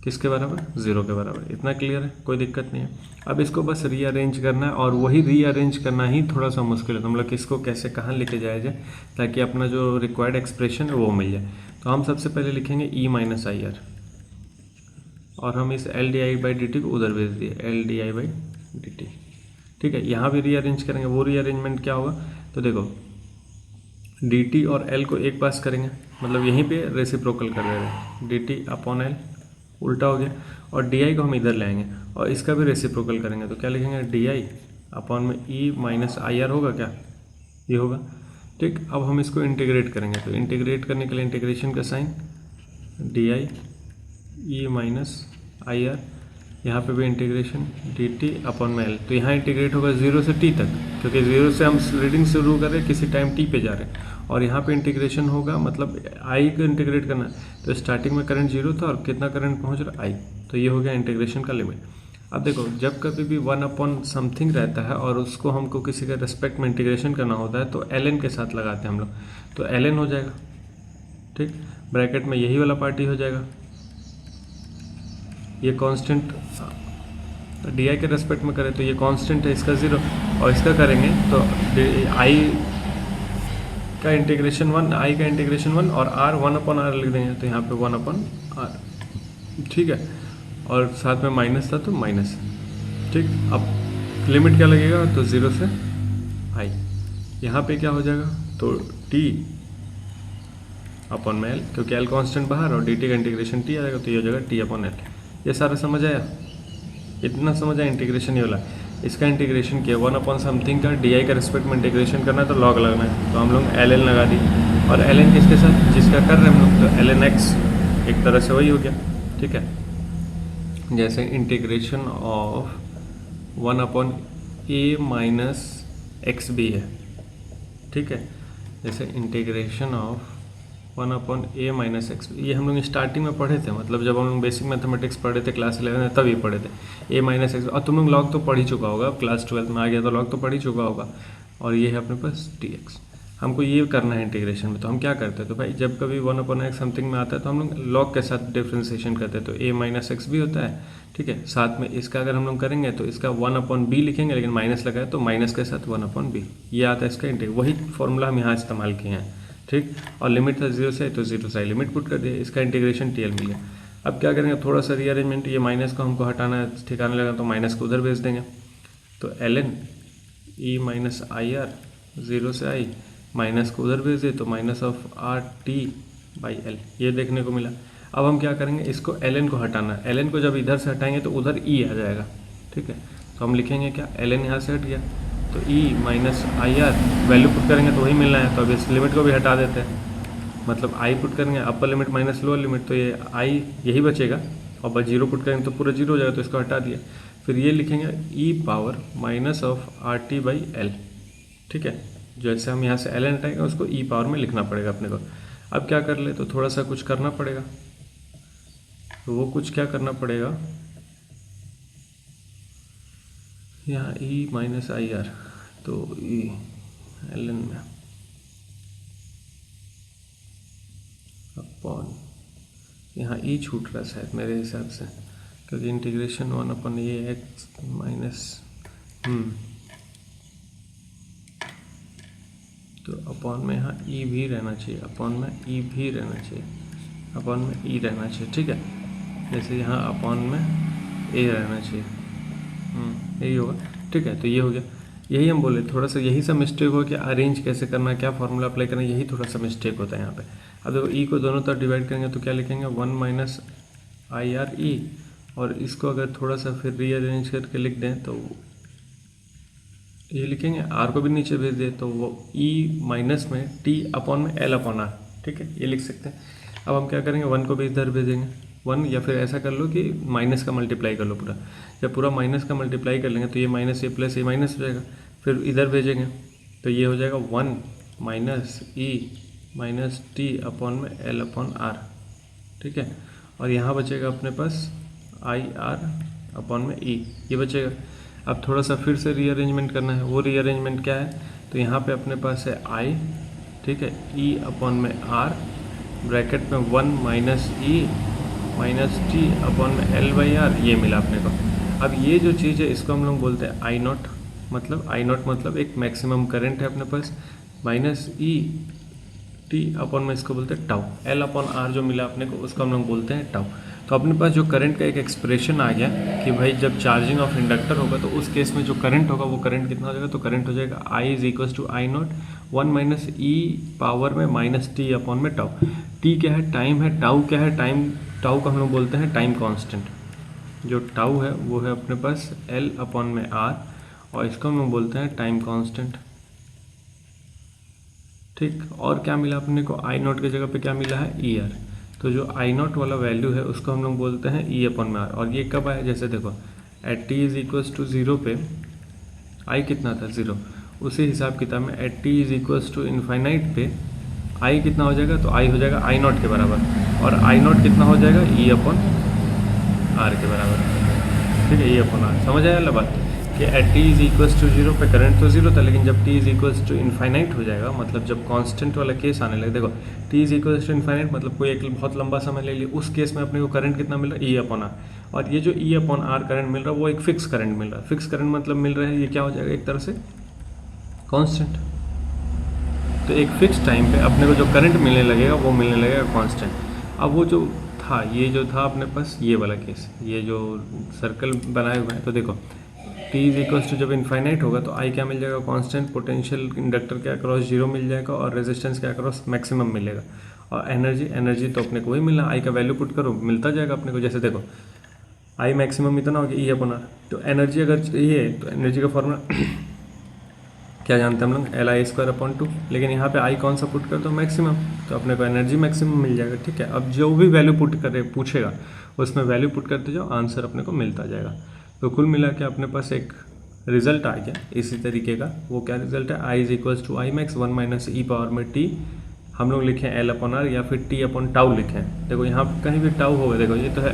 किसके बराबर, 0 के बराबर। इतना क्लियर है, कोई दिक्कत नहीं है। अब इसको बस रीअरेंज करना है, और वही रीअरेंज करना ही थोड़ा सा मुश्किल है, तो मतलब किसको कैसे कहाँ लेके जाया जाए ताकि अपना जो रिक्वायर्ड एक्सप्रेशन है वो मिल जाए। तो हम सबसे पहले लिखेंगे ई माइनस आई आर, और हम इस L d I by d T को उधर भेज दिए, L d I by d t. ठीक है, यहाँ भी रीअरेंज करेंगे, वो रीअरेंजमेंट क्या होगा, तो देखो डी टी और एल को एक पास करेंगे, मतलब यहीं पे रेसिप्रोकल कर रहे हैं, डी टी अपॉन एल उल्टा हो गया, और डी आई को हम इधर ले आएंगे और इसका भी रेसिप्रोकल करेंगे, तो क्या लिखेंगे डी आई अपॉन में ई माइनस आई आर होगा क्या, ये होगा। ठीक, अब हम इसको इंटीग्रेट करेंगे, तो इंटीग्रेट करने के लिए इंटीग्रेशन का sign D I E minus I R, यहाँ पे भी इंटीग्रेशन डी टी अपॉन में एल, तो यहाँ इंटीग्रेट होगा 0 से t तक, क्योंकि 0 से हम रीडिंग शुरू कर रहे हैं, किसी टाइम t पे जा रहे हैं, और यहाँ पे इंटीग्रेशन होगा मतलब i को इंटीग्रेट करना है, तो स्टार्टिंग में करंट 0 था और कितना करंट पहुँच रहा है i, तो ये हो गया इंटीग्रेशन का लिमिट। अब देखो जब कभी भी 1 अपॉन समथिंग रहता है और उसको हमको किसी का रेस्पेक्ट में इंटीग्रेशन करना होता है, तो ln के साथ लगाते हैं हम लोग, तो ln हो जाएगा। ठीक, ब्रैकेट में यही वाला पार्टी हो जाएगा, ये कांस्टेंट डी आई के रेस्पेक्ट में करें तो ये कांस्टेंट है, इसका 0, और इसका करेंगे तो आई का इंटीग्रेशन 1, आई का इंटीग्रेशन 1, और आर 1/r लिख देंगे, तो यहाँ पे 1/r। ठीक है, और साथ में माइनस था तो माइनस। ठीक, अब लिमिट क्या लगेगा, तो 0 से आई, यहाँ पे क्या हो जाएगा, तो t अपॉन में एल, क्योंकि एल कांस्टेंट बाहर और डी टी का इंटीग्रेशन t आ जाएगा, तो ये हो जाएगा t अपॉन एल। ये सारा समझ आया, इतना समझ आया इंटीग्रेशन ये वाला। इसका इंटीग्रेशन किया 1 अपॉन समथिंग का डी आई का रिस्पेक्ट में इंटीग्रेशन करना है, तो लॉग लगना है, तो हम लोग एल एल लगा दी, और एल एन किसके साथ, जिसका कर रहे हैं हम लोग, तो एल एन एक्स एक तरह से वही हो गया। ठीक है, जैसे integration of 1 upon A minus x भी है। ठीक है, जैसे integration of 1 upon A minus x, ये हम लोग स्टार्टिंग में पढ़े थे, मतलब जब हम लोग बेसिक मैथमेटिक्स पढ़े थे क्लास 11 में तभी पढ़े थे ए माइनस एक्स, और तुम लोग लॉग तो पढ़ ही चुका होगा, क्लास 12 में आ गया तो लॉग तो पढ़ ही चुका होगा, और ये है अपने पास टी एक्स। हमको ये करना है इंटीग्रेशन में, तो हम क्या करते हैं, तो भाई जब कभी 1 अपॉन एक्स समथिंग में आता है तो हम लोग लॉग के साथ डिफ्रेंसिएशन करते हैं, तो ए माइनस एक्स भी होता है। ठीक है, साथ में इसका अगर हम लोग करेंगे तो इसका 1 अपॉन बी लिखेंगे, लेकिन माइनस लगाए तो माइनस के साथ 1 अपॉन बी, ये आता है इसका इंटीग्रेशन, वही फॉर्मूला हम यहाँ इस्तेमाल किए हैं। ठीक, और लिमिट था 0 से, तो 0 से लिमिट पुट कर दिया, इसका इंटीग्रेशन टी एल मिल गया। अब क्या करेंगे, थोड़ा सा रीअरेंजमेंट, ये माइनस को हमको हटाना है, ठिकाने लगा, तो माइनस को उधर भेज देंगे, तो L N E minus I R 0 से आई, माइनस को उधर भेज दे, तो minus of R T by L, ये देखने को मिला। अब हम क्या करेंगे, इसको एल एन को हटाना है, एल एन को जब इधर से हटाएंगे तो उधर ई आ जाएगा। ठीक है, तो हम लिखेंगे क्या, एल एन यहाँ से हट गया, तो E minus I R value put करेंगे तो वही मिलना है, तो अब इस लिमिट को भी हटा देते हैं, मतलब आई पुट करेंगे अपर लिमिट माइनस लोअर लिमिट, तो ये आई यही बचेगा, और बस 0 पुट करेंगे तो पूरा 0 हो जाएगा, तो इसको हटा दिया। फिर ये लिखेंगे e power minus of R T by L. ठीक है, जैसे हम यहाँ से एल एन हटाएंगे उसको ई पावर में लिखना पड़ेगा अपने को। अब क्या कर ले, तो थोड़ा सा कुछ करना पड़ेगा, तो वो कुछ क्या करना पड़ेगा, यहाँ ई माइनस आई आर, तो ई एल एन में अपॉन, यहाँ ई छूट रहा है शायद मेरे हिसाब से, क्योंकि इंटीग्रेशन 1 अपॉन ये एक्स माइनस, तो अपॉन में यहाँ ई भी रहना चाहिए, अपॉन में ई भी रहना चाहिए, अपॉन में ई रहना चाहिए। ठीक है, जैसे यहाँ अपॉन में ए रहना चाहिए, यही होगा। ठीक है, तो ये हो गया, यही हम बोले, थोड़ा सा यही सा मिस्टेक हो कि अरेंज कैसे करना है, क्या फॉर्मूला अप्लाई करना है, यही थोड़ा सा मिस्टेक होता है यहाँ पे। अब देखो ई को दोनों तरफ डिवाइड करेंगे तो क्या लिखेंगे, 1 माइनस आई आर ई, और इसको अगर थोड़ा सा फिर रीअरेंज करके लिख दें तो ये लिखेंगे, आर को भी नीचे भेज दें तो वो ई माइनस में टी अपॉन में एल अपॉन आर। ठीक है, ये लिख सकते हैं। अब हम क्या करेंगे, 1 को भी इधर भेजेंगे 1, या फिर ऐसा कर लो कि माइनस का मल्टीप्लाई कर लो पूरा, जब पूरा माइनस का मल्टीप्लाई कर लेंगे तो ये माइनस ए प्लस ए माइनस हो जाएगा, फिर इधर भेजेंगे तो ये हो जाएगा 1 minus E minus t upon में एल अपॉन आर। ठीक है, और यहाँ बचेगा अपने पास आई आर अपॉन में ई, ये बचेगा। अब थोड़ा सा फिर से रीअरेंजमेंट करना है। वो रीअरेंजमेंट क्या है, तो यहाँ पे अपने पास है आई, ठीक है, ई अपॉन में आर, ब्रैकेट में 1 minus E minus t upon में एल बाई आर, ये मिला अपने को। अब ये जो चीज़ है इसको हम लोग बोलते हैं आई नॉट, मतलब एक मैक्सिमम करंट है अपने पास, माइनस ई टी अपॉन में इसको बोलते हैं टाउ, एल अपॉन आर जो मिला अपने को उसको हम लोग बोलते हैं टाउ। तो अपने पास जो करंट का एक एक्सप्रेशन आ गया कि भाई जब चार्जिंग ऑफ इंडक्टर होगा तो उस केस में जो करंट होगा वो करंट कितना हो जाएगा, तो करंट हो जाएगा I is equal to I naught 1 minus e power में माइनस टी अपॉन में टाउ। टी क्या है, टाइम है, टाउ क्या है, टाइम, टाउ को हम लोग बोलते हैं टाइम कांस्टेंट। जो टाउ है वो है अपने पास एल अपॉन में आर, और इसको हम लोग बोलते हैं टाइम कांस्टेंट, ठीक। और क्या मिला अपने को, आई नॉट की जगह पे क्या मिला है, ई आर। तो जो आई नॉट वाला वैल्यू है उसको हम लोग बोलते हैं ई अपॉन में आर। और ये कब आया, जैसे देखो at T is equals to 0 पे आई कितना था 0, उसी हिसाब किताब में at T is equals to infinite पे आई कितना हो जाएगा, तो आई हो जाएगा आई नॉट के बराबर, और आई नॉट कितना हो जाएगा, ई अपॉन आर के बराबर, ठीक है, ई अपॉन आर। समझ आया वाला बात कि at T is equals to 0 पे करंट तो 0 था, लेकिन जब T is equals to infinite हो जाएगा, मतलब जब कांस्टेंट वाला केस आने लगे, देखो T is equals to infinite मतलब कोई एक बहुत लंबा समय ले लिया, उस केस में अपने को करंट कितना मिल रहा है, ई अपॉन आर। और ये जो ई अपॉन आर करंट मिल रहा है वो एक फिक्स करंट मिल रहा है। फिक्स करंट मतलब मिल रहा है ये क्या हो जाएगा, एक तरह से कांस्टेंट। तो एक फिक्स टाइम पे अपने को जो करंट मिलने लगेगा वो मिलने लगेगा कांस्टेंट। अब वो जो था, ये जो था अपने पास ये वाला केस, ये जो सर्कल बनाए हुए हैं, तो देखो टी इज इक्वल्स टू जब इनफाइनाइट होगा तो आई क्या मिल जाएगा, कांस्टेंट, पोटेंशियल इंडक्टर के अक्रॉस 0 मिल जाएगा और रेजिस्टेंस के अक्रॉस मैक्सिमम मिलेगा। और एनर्जी तो अपने को वही मिलना, आई का वैल्यू पुट करो मिलता जाएगा अपने को। जैसे देखो आई मैक्सिमम इतना हो गया ई अपॉन आर, तो एनर्जी अगर चाहिए तो एनर्जी का फॉर्मूला क्या जानते हैं हम लोग, एल आई स्क्वायर अपॉन 2, लेकिन यहाँ पे आई कौन सा पुट कर दो, मैक्सिमम, तो अपने को एनर्जी मैक्सिमम मिल जाएगा, ठीक है। अब जो भी वैल्यू पुट करे पूछेगा उसमें वैल्यू पुट करते जाओ, आंसर अपने को मिलता जाएगा। तो कुल मिला के अपने पास एक रिजल्ट आ गया इसी तरीके का। वो क्या रिजल्ट है, I is equals to I max 1 minus e power में टी, हम लोग लिखें एल अपॉन आर या फिर टी अपॉन टाउ लिखें। देखो यहाँ कहीं भी टाउ होगा, देखो ये तो है।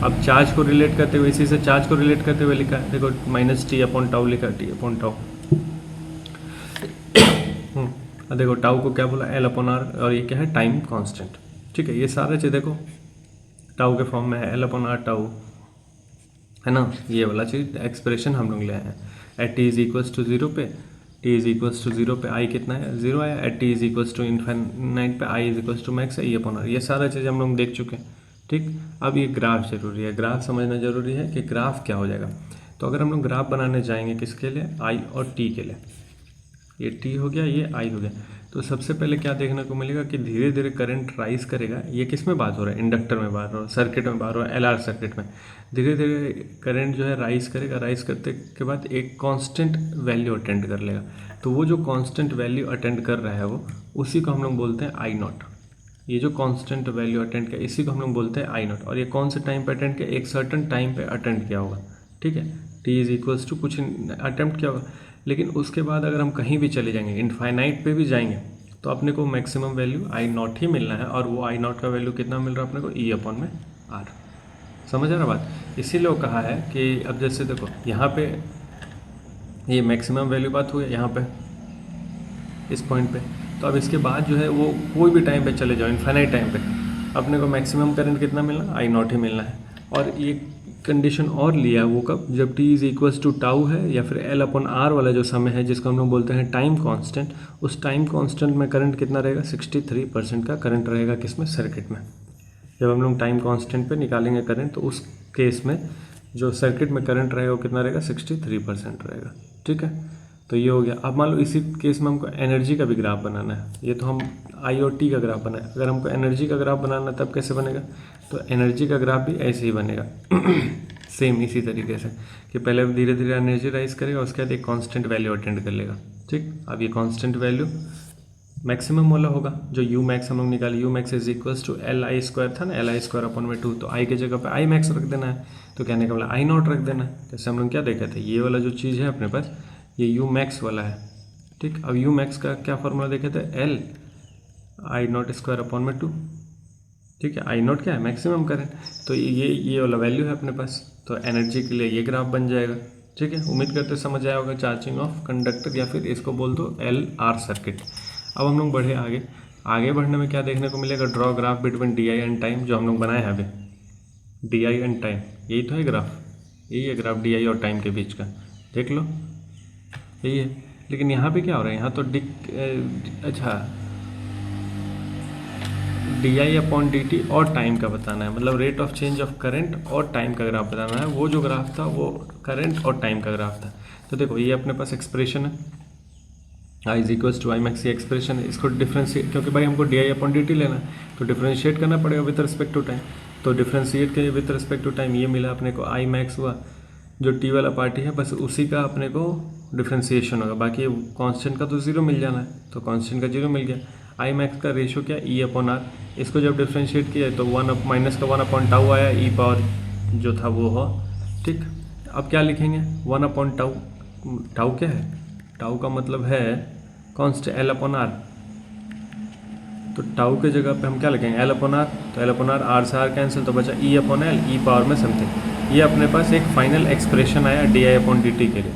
अब चार्ज को रिलेट करते हुए, इसी से चार्ज को रिलेट करते हुए लिखा है, देखो माइनस टी अपॉन टाउ लिखा है, टी अपॉन टाउ। देखो टाउ को क्या बोला, एल अपॉन आर, और ये क्या है, टाइम कांस्टेंट, ठीक है। ये सारा चीज़ देखो टाउ के फॉर्म में है, एल अपॉन आर टाउ, है ना। ये वाला चीज़ एक्सप्रेशन हम लोग ले आए हैं। At T is equals to 0 पे, टी इज इक्वल्स टू 0 पे आई कितना है, 0 आया। At T is equals to infinite पे I is equals to max है, ई अपॉन आर। ये सारा चीज़ हम लोग देख चुके हैं, ठीक। अब ये ग्राफ जरूरी है, ग्राफ समझना जरूरी है कि ग्राफ क्या हो जाएगा। तो अगर हम लोग ग्राफ बनाने जाएंगे किसके लिए, आई और टी के लिए, ये टी हो गया, ये आई हो गया, तो सबसे पहले क्या देखने को मिलेगा कि धीरे धीरे करंट राइज करेगा। ये किस में बात हो रहा है, इंडक्टर में बात हो रहा है, सर्किट में बात हो रहा है, एलआर सर्किट में। धीरे धीरे करंट जो है राइज करेगा, राइज करते के बाद एक कांस्टेंट वैल्यू अटेंड कर लेगा। तो वो जो कांस्टेंट वैल्यू अटेंड कर रहा है वो, उसी को हम लोग बोलते हैं आई नॉट। ये जो कांस्टेंट वैल्यू अटेंड किया इसी को हम लोग बोलते हैं आई नॉट। और ये कौन से टाइम पे अटेंड किया, एक सर्टन टाइम पे अटेंड किया होगा, ठीक है। टी इज इक्वल्स टू कुछ अटेम्प्ट किया होगा, लेकिन उसके बाद अगर हम कहीं भी चले जाएंगे, इनफाइनाइट पे भी जाएंगे, तो अपने को मैक्सिमम वैल्यू आई नॉट ही मिलना है। और वो आई नॉट का वैल्यू कितना मिल रहा है अपने को, ई अपॉन में आर। समझ आ रहा बात। इसीलिए वो कहा है कि अब जैसे देखो यहाँ पे ये मैक्सिमम वैल्यू बात हुई यहाँ पे इस पॉइंट पे, तो अब इसके बाद जो है वो कोई भी टाइम पे चले जाओ, इनफाइनाइट टाइम पे, अपने को मैक्सिमम करंट कितना मिलना, आई नॉट ही मिलना है। और ये कंडीशन और लिया वो कब, जब T is equals to tau है या फिर एल अपॉन आर वाला जो समय है जिसको हम लोग बोलते हैं टाइम कांस्टेंट, उस टाइम कांस्टेंट में करंट कितना रहेगा, 63% का करंट रहेगा किसमें, सर्किट में। जब हम लोग टाइम कांस्टेंट पे निकालेंगे करंट तो उस केस में जो सर्किट में करंट रहेगा वो कितना रहेगा, 63% रहेगा, ठीक है। तो ये हो गया। अब मान लो इसी केस में हमको एनर्जी का भी ग्राफ बनाना है। ये तो हम आई और टी का ग्राफ बनाए, अगर हमको एनर्जी का ग्राफ बनाना है तब कैसे बनेगा, तो एनर्जी का ग्राफ भी ऐसे ही बनेगा सेम इसी तरीके से कि पहले धीरे धीरे एनर्जी राइज करेगा, उसके बाद एक कांस्टेंट वैल्यू अटेंड कर लेगा, ठीक। अब ये कांस्टेंट वैल्यू मैक्सिमम वाला होगा, जो यू मैक्स हम लोग निकाले, U max is equals to L I square था ना, एल आई स्क्वायर अपॉन में 2, तो आई की जगह पे आई मैक्स रख देना है, तो कहने का मतलब आई नॉट रख देना है। जैसे हम लोग क्या देखे थे, ये वाला जो चीज़ है अपने पास ये यू मैक्स वाला है, ठीक। अब यू मैक्स का क्या फॉर्मूला देखे थे, L I not square upon में 2, ठीक है। आई नॉट क्या है, मैक्सिमम करंट, तो ये वाला वैल्यू है अपने पास। तो एनर्जी के लिए ये ग्राफ बन जाएगा, ठीक है, उम्मीद करते समझ आया होगा चार्जिंग ऑफ कंडक्टर, या फिर इसको बोल दो LR सर्किट। अब हम लोग बढ़े आगे बढ़ने में क्या देखने को मिलेगा, draw graph between DI and time, जो हम लोग बनाए हैं अभी, DI एंड टाइम, यही तो है ग्राफ, यही है ग्राफ DI और टाइम के बीच का, देख लो यही है। लेकिन यहाँ पे क्या हो रहा है, यहाँ तो DI/dt और टाइम का बताना है, मतलब rate of change of current और टाइम का ग्राफ बताना है। वो जो ग्राफ था वो करंट और टाइम का ग्राफ था। तो देखो ये अपने पास एक्सप्रेशन है, I=Imax, ये एक्सप्रेशन है। इसको डिफ्रेंशिएट, क्योंकि भाई हमको DI/dt लेना है तो डिफ्रेंशिएट करना पड़ेगा विद रिस्पेक्ट टू टाइम। तो डिफ्रेंशिएट के विद रिस्पेक्ट टू टाइम ये मिला अपने को Imax हुआ, जो टी वाला पार्टी है बस उसी का अपने को डिफ्रेंशिएशन होगा, बाकी कांस्टेंट का तो जीरो मिल जाना है, तो कांस्टेंट का जीरो मिल गया। Imax का रेशो क्या, E/R, इसको जब डिफ्रेंशिएट किया तो 1/-1/τ आया, ई पावर जो था वो हो, ठीक। अब क्या लिखेंगे, 1/τ, टाउ क्या है, टाउ का मतलब है कांस्टेंट L/R, तो टाउ के जगह पे हम क्या लिखेंगे L/R, तो L/R, R से R कैंसिल, तो बचा E/L, ई पावर में समथिंग। ये अपने पास एक फाइनल एक्सप्रेशन आया DI/dt के लिए।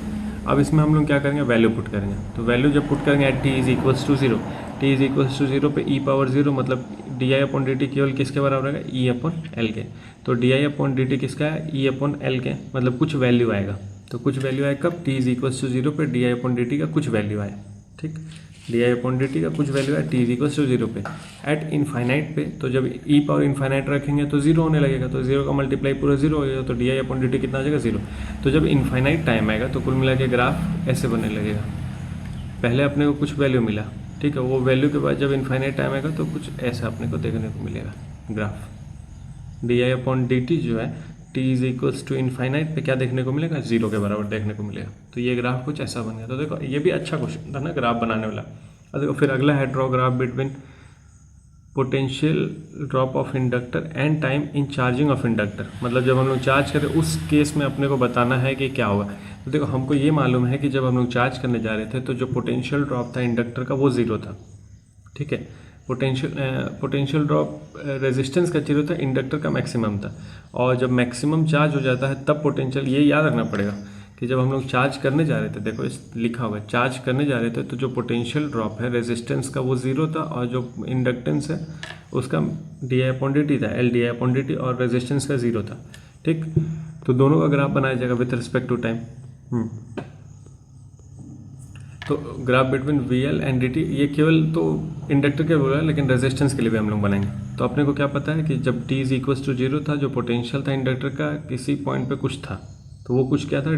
अब इसमें हम लोग क्या करेंगे, वैल्यू पुट करेंगे। तो वैल्यू जब पुट करेंगे एट t=0, t=0 पे e⁻0 मतलब DI/dt केवल किसके बराबर आएगा, E/L के। तो DI/dt किसका है, E/L के, मतलब कुछ वैल्यू आएगा। तो कुछ वैल्यू आए कब, t=0 पे DI/dt का कुछ वैल्यू आए, ठीक। DI/dt का कुछ वैल्यू है t=0 पे। एट इनफाइनाइट पे तो जब ई पावर इनफाइनाइट रखेंगे तो जीरो होने लगेगा, तो जीरो का मल्टीप्लाई पूरा जीरो हो जाएगा, तो DI/dt कितना आ जाएगा, जीरो। तो जब इनफाइनाइट टाइम आएगा तो कुल मिला के ग्राफ ऐसे बनने लगेगा। पहले अपने को कुछ वैल्यू मिला, ठीक है, वो वैल्यू के बाद जब इनफाइनाइट टाइम आएगा तो कुछ ऐसा अपने को देखने को मिलेगा ग्राफ। DI/dt जो है t=इनफाइनाइट पे क्या देखने को मिलेगा, जीरो के बराबर देखने को मिलेगा। तो ये ग्राफ कुछ ऐसा बन गया। तो देखो ये भी अच्छा क्वेश्चन था ना ग्राफ बनाने वाला। और देखो फिर अगला है draw graph between potential drop of inductor and time in charging of inductor, मतलब जब हम लोग चार्ज करें उस केस में अपने को बताना है कि क्या होगा। तो देखो हमको ये मालूम है कि जब हम लोग चार्ज करने जा रहे थे तो जो पोटेंशियल ड्रॉप था इंडक्टर का वो जीरो था, ठीक है। पोटेंशियल ड्रॉप रेजिस्टेंस का जीरो था, इंडक्टर का मैक्सिमम था। और जब मैक्सिमम चार्ज हो जाता है तब पोटेंशियल, ये याद रखना पड़ेगा कि जब हम लोग चार्ज करने जा रहे थे, देखो इस लिखा हुआ है चार्ज करने जा रहे थे, तो जो पोटेंशियल ड्रॉप है रेजिस्टेंस का वो जीरो था, और जो इंडक्टेंस है उसका DI/dt था, LDI/dt, और रेजिस्टेंस का जीरो था, ठीक। तो दोनों का ग्राफ बनाया जाएगा विथ रिस्पेक्ट टू टाइम। तो graph between VL and DT, ये केवल तो इंडक्टर के बोला है, लेकिन रेजिस्टेंस के लिए भी हम लोग बनाएंगे। तो अपने को क्या पता है कि जब t=0 था, जो पोटेंशियल था इंडक्टर का किसी पॉइंट पे कुछ था, तो वो कुछ क्या था,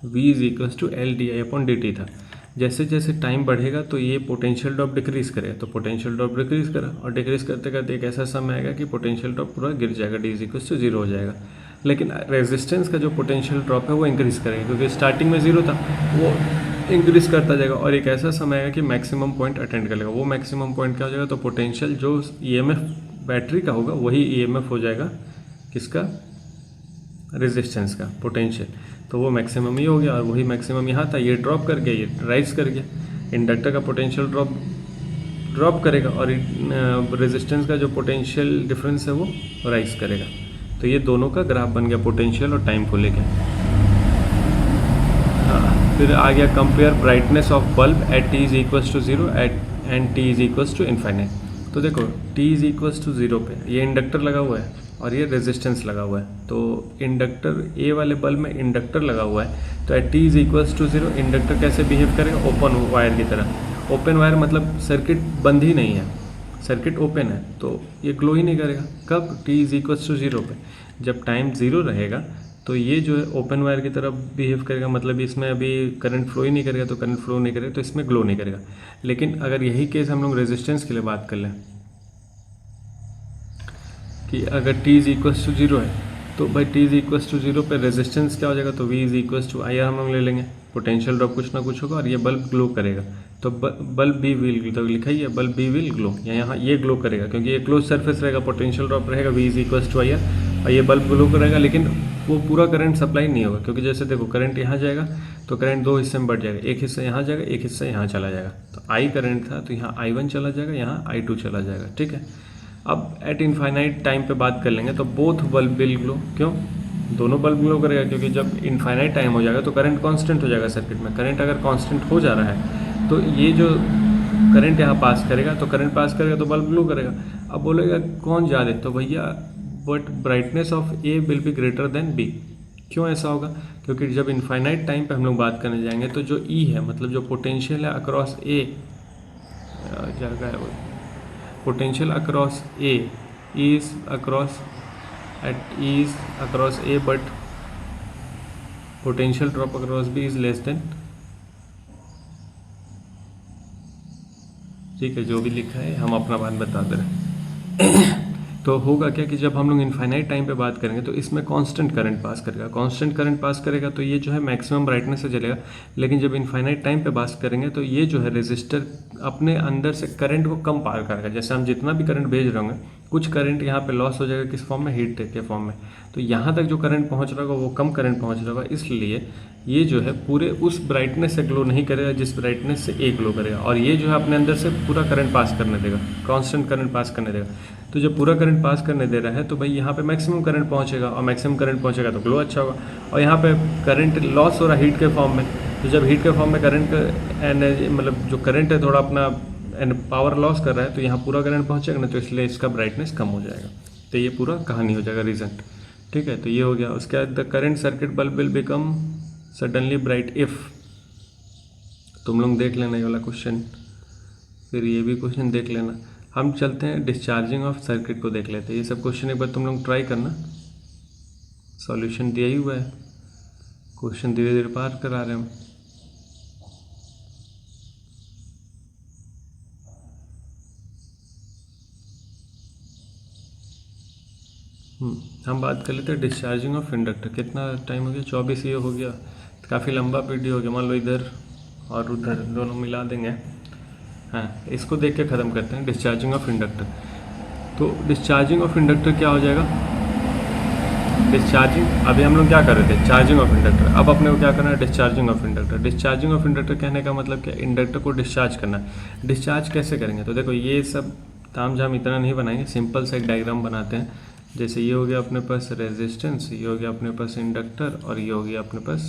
V=LDI/dt था। जैसे जैसे टाइम बढ़ेगा तो ये पोटेंशियल ड्रॉप डिक्रीज करेगा, तो पोटेंशियल ड्रॉप डिक्रीज करा, और डिक्रीज करते करते एक ऐसा समय आएगा कि पोटेंशियल ड्रॉप पूरा गिर जाएगा, d=0 हो जाएगा। लेकिन रेजिस्टेंस का जो पोटेंशियल ड्रॉप है वो इंक्रीज करेगा, क्योंकि स्टार्टिंग में जीरो था, वो इंक्रीज करता जाएगा, और एक ऐसा समय आएगा कि मैक्सिमम पॉइंट अटेंड कर लेगा। वो मैक्सिमम पॉइंट क्या हो जाएगा, तो पोटेंशियल जो EMF बैटरी का होगा वही EMF हो जाएगा किसका, रेजिस्टेंस का पोटेंशियल। तो वो मैक्सिमम ही हो गया, और वही मैक्सिमम यहाँ था, ये ड्रॉप कर गया, ये राइज कर गया। इंडक्टर का पोटेंशियल ड्रॉप करेगा, और रेजिस्टेंस का जो पोटेंशियल डिफरेंस है वो राइज करेगा। तो ये दोनों का ग्राफ बन गया पोटेंशियल और टाइम को लेकर। फिर आ गया compare brightness of bulb at t=0 and t=इनफाइनाइट। तो देखो t=0 पे ये इंडक्टर लगा हुआ है और ये रेजिस्टेंस लगा हुआ है, तो इंडक्टर ए वाले बल्ब में इंडक्टर लगा हुआ है, तो एट t=0 इंडक्टर कैसे बिहेव करेगा, ओपन वायर की तरह। ओपन वायर मतलब सर्किट बंद ही नहीं है, सर्किट ओपन है, तो ये ग्लो ही नहीं करेगा। कब, t=0 पे। जब टाइम ज़ीरो रहेगा तो ये जो है ओपन वायर की तरफ बिहेव करेगा, मतलब इसमें अभी करंट फ्लो ही नहीं करेगा, तो करंट फ्लो नहीं करेगा तो इसमें ग्लो नहीं करेगा। लेकिन अगर यही केस हम लोग रेजिस्टेंस के लिए बात कर लें कि अगर t=0 है, तो भाई t=0 पे रेजिस्टेंस क्या हो जाएगा, तो V=IR हम लोग ले लेंगे, पोटेंशियल ड्रॉप कुछ ना कुछ होगा और ये बल्ब ग्लो करेगा। तो बल्ब बी विल, तो लिखा ही है बल्ब बी विल ग्लो, यहाँ ये ग्लो करेगा क्योंकि ये क्लोज सरफेस रहेगा, पोटेंशियल ड्रॉप रहेगा V=IR, और ये बल्ब ग्लो करेगा। लेकिन वो पूरा करंट सप्लाई नहीं होगा, क्योंकि जैसे देखो करंट यहाँ जाएगा तो करंट दो हिस्से में बढ़ जाएगा, एक हिस्सा यहाँ जाएगा, एक हिस्सा यहाँ चला जाएगा। तो I करंट था तो यहाँ I1 चला जाएगा, यहाँ I2 चला जाएगा, ठीक है। अब एट इनफाइनाइट टाइम पे बात कर लेंगे तो बोथ बल्ब विल ग्लो। क्यों, दोनों बल्ब ग्लो करेगा, क्योंकि जब इनफाइनाइट टाइम हो जाएगा तो करंट कांस्टेंट हो जाएगा सर्किट में। करंट अगर कांस्टेंट हो जा रहा है तो ये जो करंट यहाँ पास करेगा, तो करंट पास करेगा तो बल्ब ग्लो करेगा। अब बोलेगा कौन ज़्यादा, तो भैया but brightness of A will be greater than B. क्यों ऐसा होगा? क्योंकि जब इनफाइनाइट टाइम पे हम लोग बात करने जाएंगे तो जो ई है, मतलब जो पोटेंशियल है अक्रॉस ए, जगह है वो potential across A is across at is across A, but potential drop across B is less than, ठीक है, जो भी लिखा है हम अपना बात बता दे रहे तो होगा क्या कि जब हम लोग इनफाइनाइट टाइम पे बात करेंगे तो इसमें कांस्टेंट करंट पास करेगा। कांस्टेंट करंट पास करेगा तो ये जो है मैक्सिमम ब्राइटनेस से चलेगा। लेकिन जब इनफाइनाइट टाइम पे बात करेंगे तो ये जो है रेजिस्टर अपने अंदर से करंट को कम पार करेगा। जैसे हम जितना भी करंट भेज रहे होंगे, कुछ करंट यहाँ पे लॉस हो जाएगा, किस फॉर्म में? हीट के फॉर्म में। तो यहाँ तक जो करंट पहुँच रहा होगा वो कम करंट पहुँच रहा होगा, इसलिए ये जो है पूरे उस ब्राइटनेस से ग्लो नहीं करेगा जिस ब्राइटनेस से ए ग्लो करेगा। और ये जो है अपने अंदर से पूरा करंट पास करने देगा, कांस्टेंट करंट पास करने देगा। तो जब पूरा करंट पास करने दे रहा है तो भाई यहाँ पे मैक्सिमम करंट पहुँचेगा, और मैक्सिमम करंट पहुँचेगा तो ग्लो अच्छा होगा। और यहाँ पे करंट लॉस हो रहा है हीट के फॉर्म में, तो जब हीट के फॉर्म में करंट एनर्जी, मतलब जो करंट है थोड़ा अपना पावर लॉस कर रहा है, तो यहाँ पूरा करंट पहुँचेगा ना, तो इसलिए इसका ब्राइटनेस कम हो जाएगा। तो ये पूरा कहानी हो जाएगा, रीज़न। ठीक है, तो ये हो गया। उसके बाद the current circuit bulb will become suddenly bright if, तुम लोग देख लेना ये वाला क्वेश्चन, फिर ये भी क्वेश्चन देख लेना। हम चलते हैं डिस्चार्जिंग ऑफ सर्किट को देख लेते हैं। ये सब क्वेश्चन एक बार तुम लोग ट्राई करना, सॉल्यूशन दिया ही हुआ है, क्वेश्चन धीरे धीरे पार करा रहे हैं हम बात कर लेते हैं डिस्चार्जिंग ऑफ इंडक्टर। कितना टाइम हो गया? 24 ये हो गया, काफ़ी लंबा वीडियो हो गया। मान लो इधर और उधर दोनों मिला देंगे। हाँ, इसको देख के ख़त्म करते हैं, डिस्चार्जिंग ऑफ इंडक्टर। तो डिस्चार्जिंग ऑफ इंडक्टर क्या हो जाएगा? डिस्चार्जिंग, अभी हम लोग क्या कर रहे थे? Charging of inductor. अब अपने को क्या करना है? Discharging of inductor. Discharging of inductor कहने का मतलब क्या? इंडक्टर को डिस्चार्ज करना। डिस्चार्ज कैसे करेंगे? तो देखो ये सब ताम झाम इतना नहीं बनाएंगे, सिंपल सा एक डायग्राम बनाते हैं। जैसे ये हो गया अपने पास रेजिस्टेंस, ये हो गया अपने पास इंडक्टर, और ये हो गया अपने पास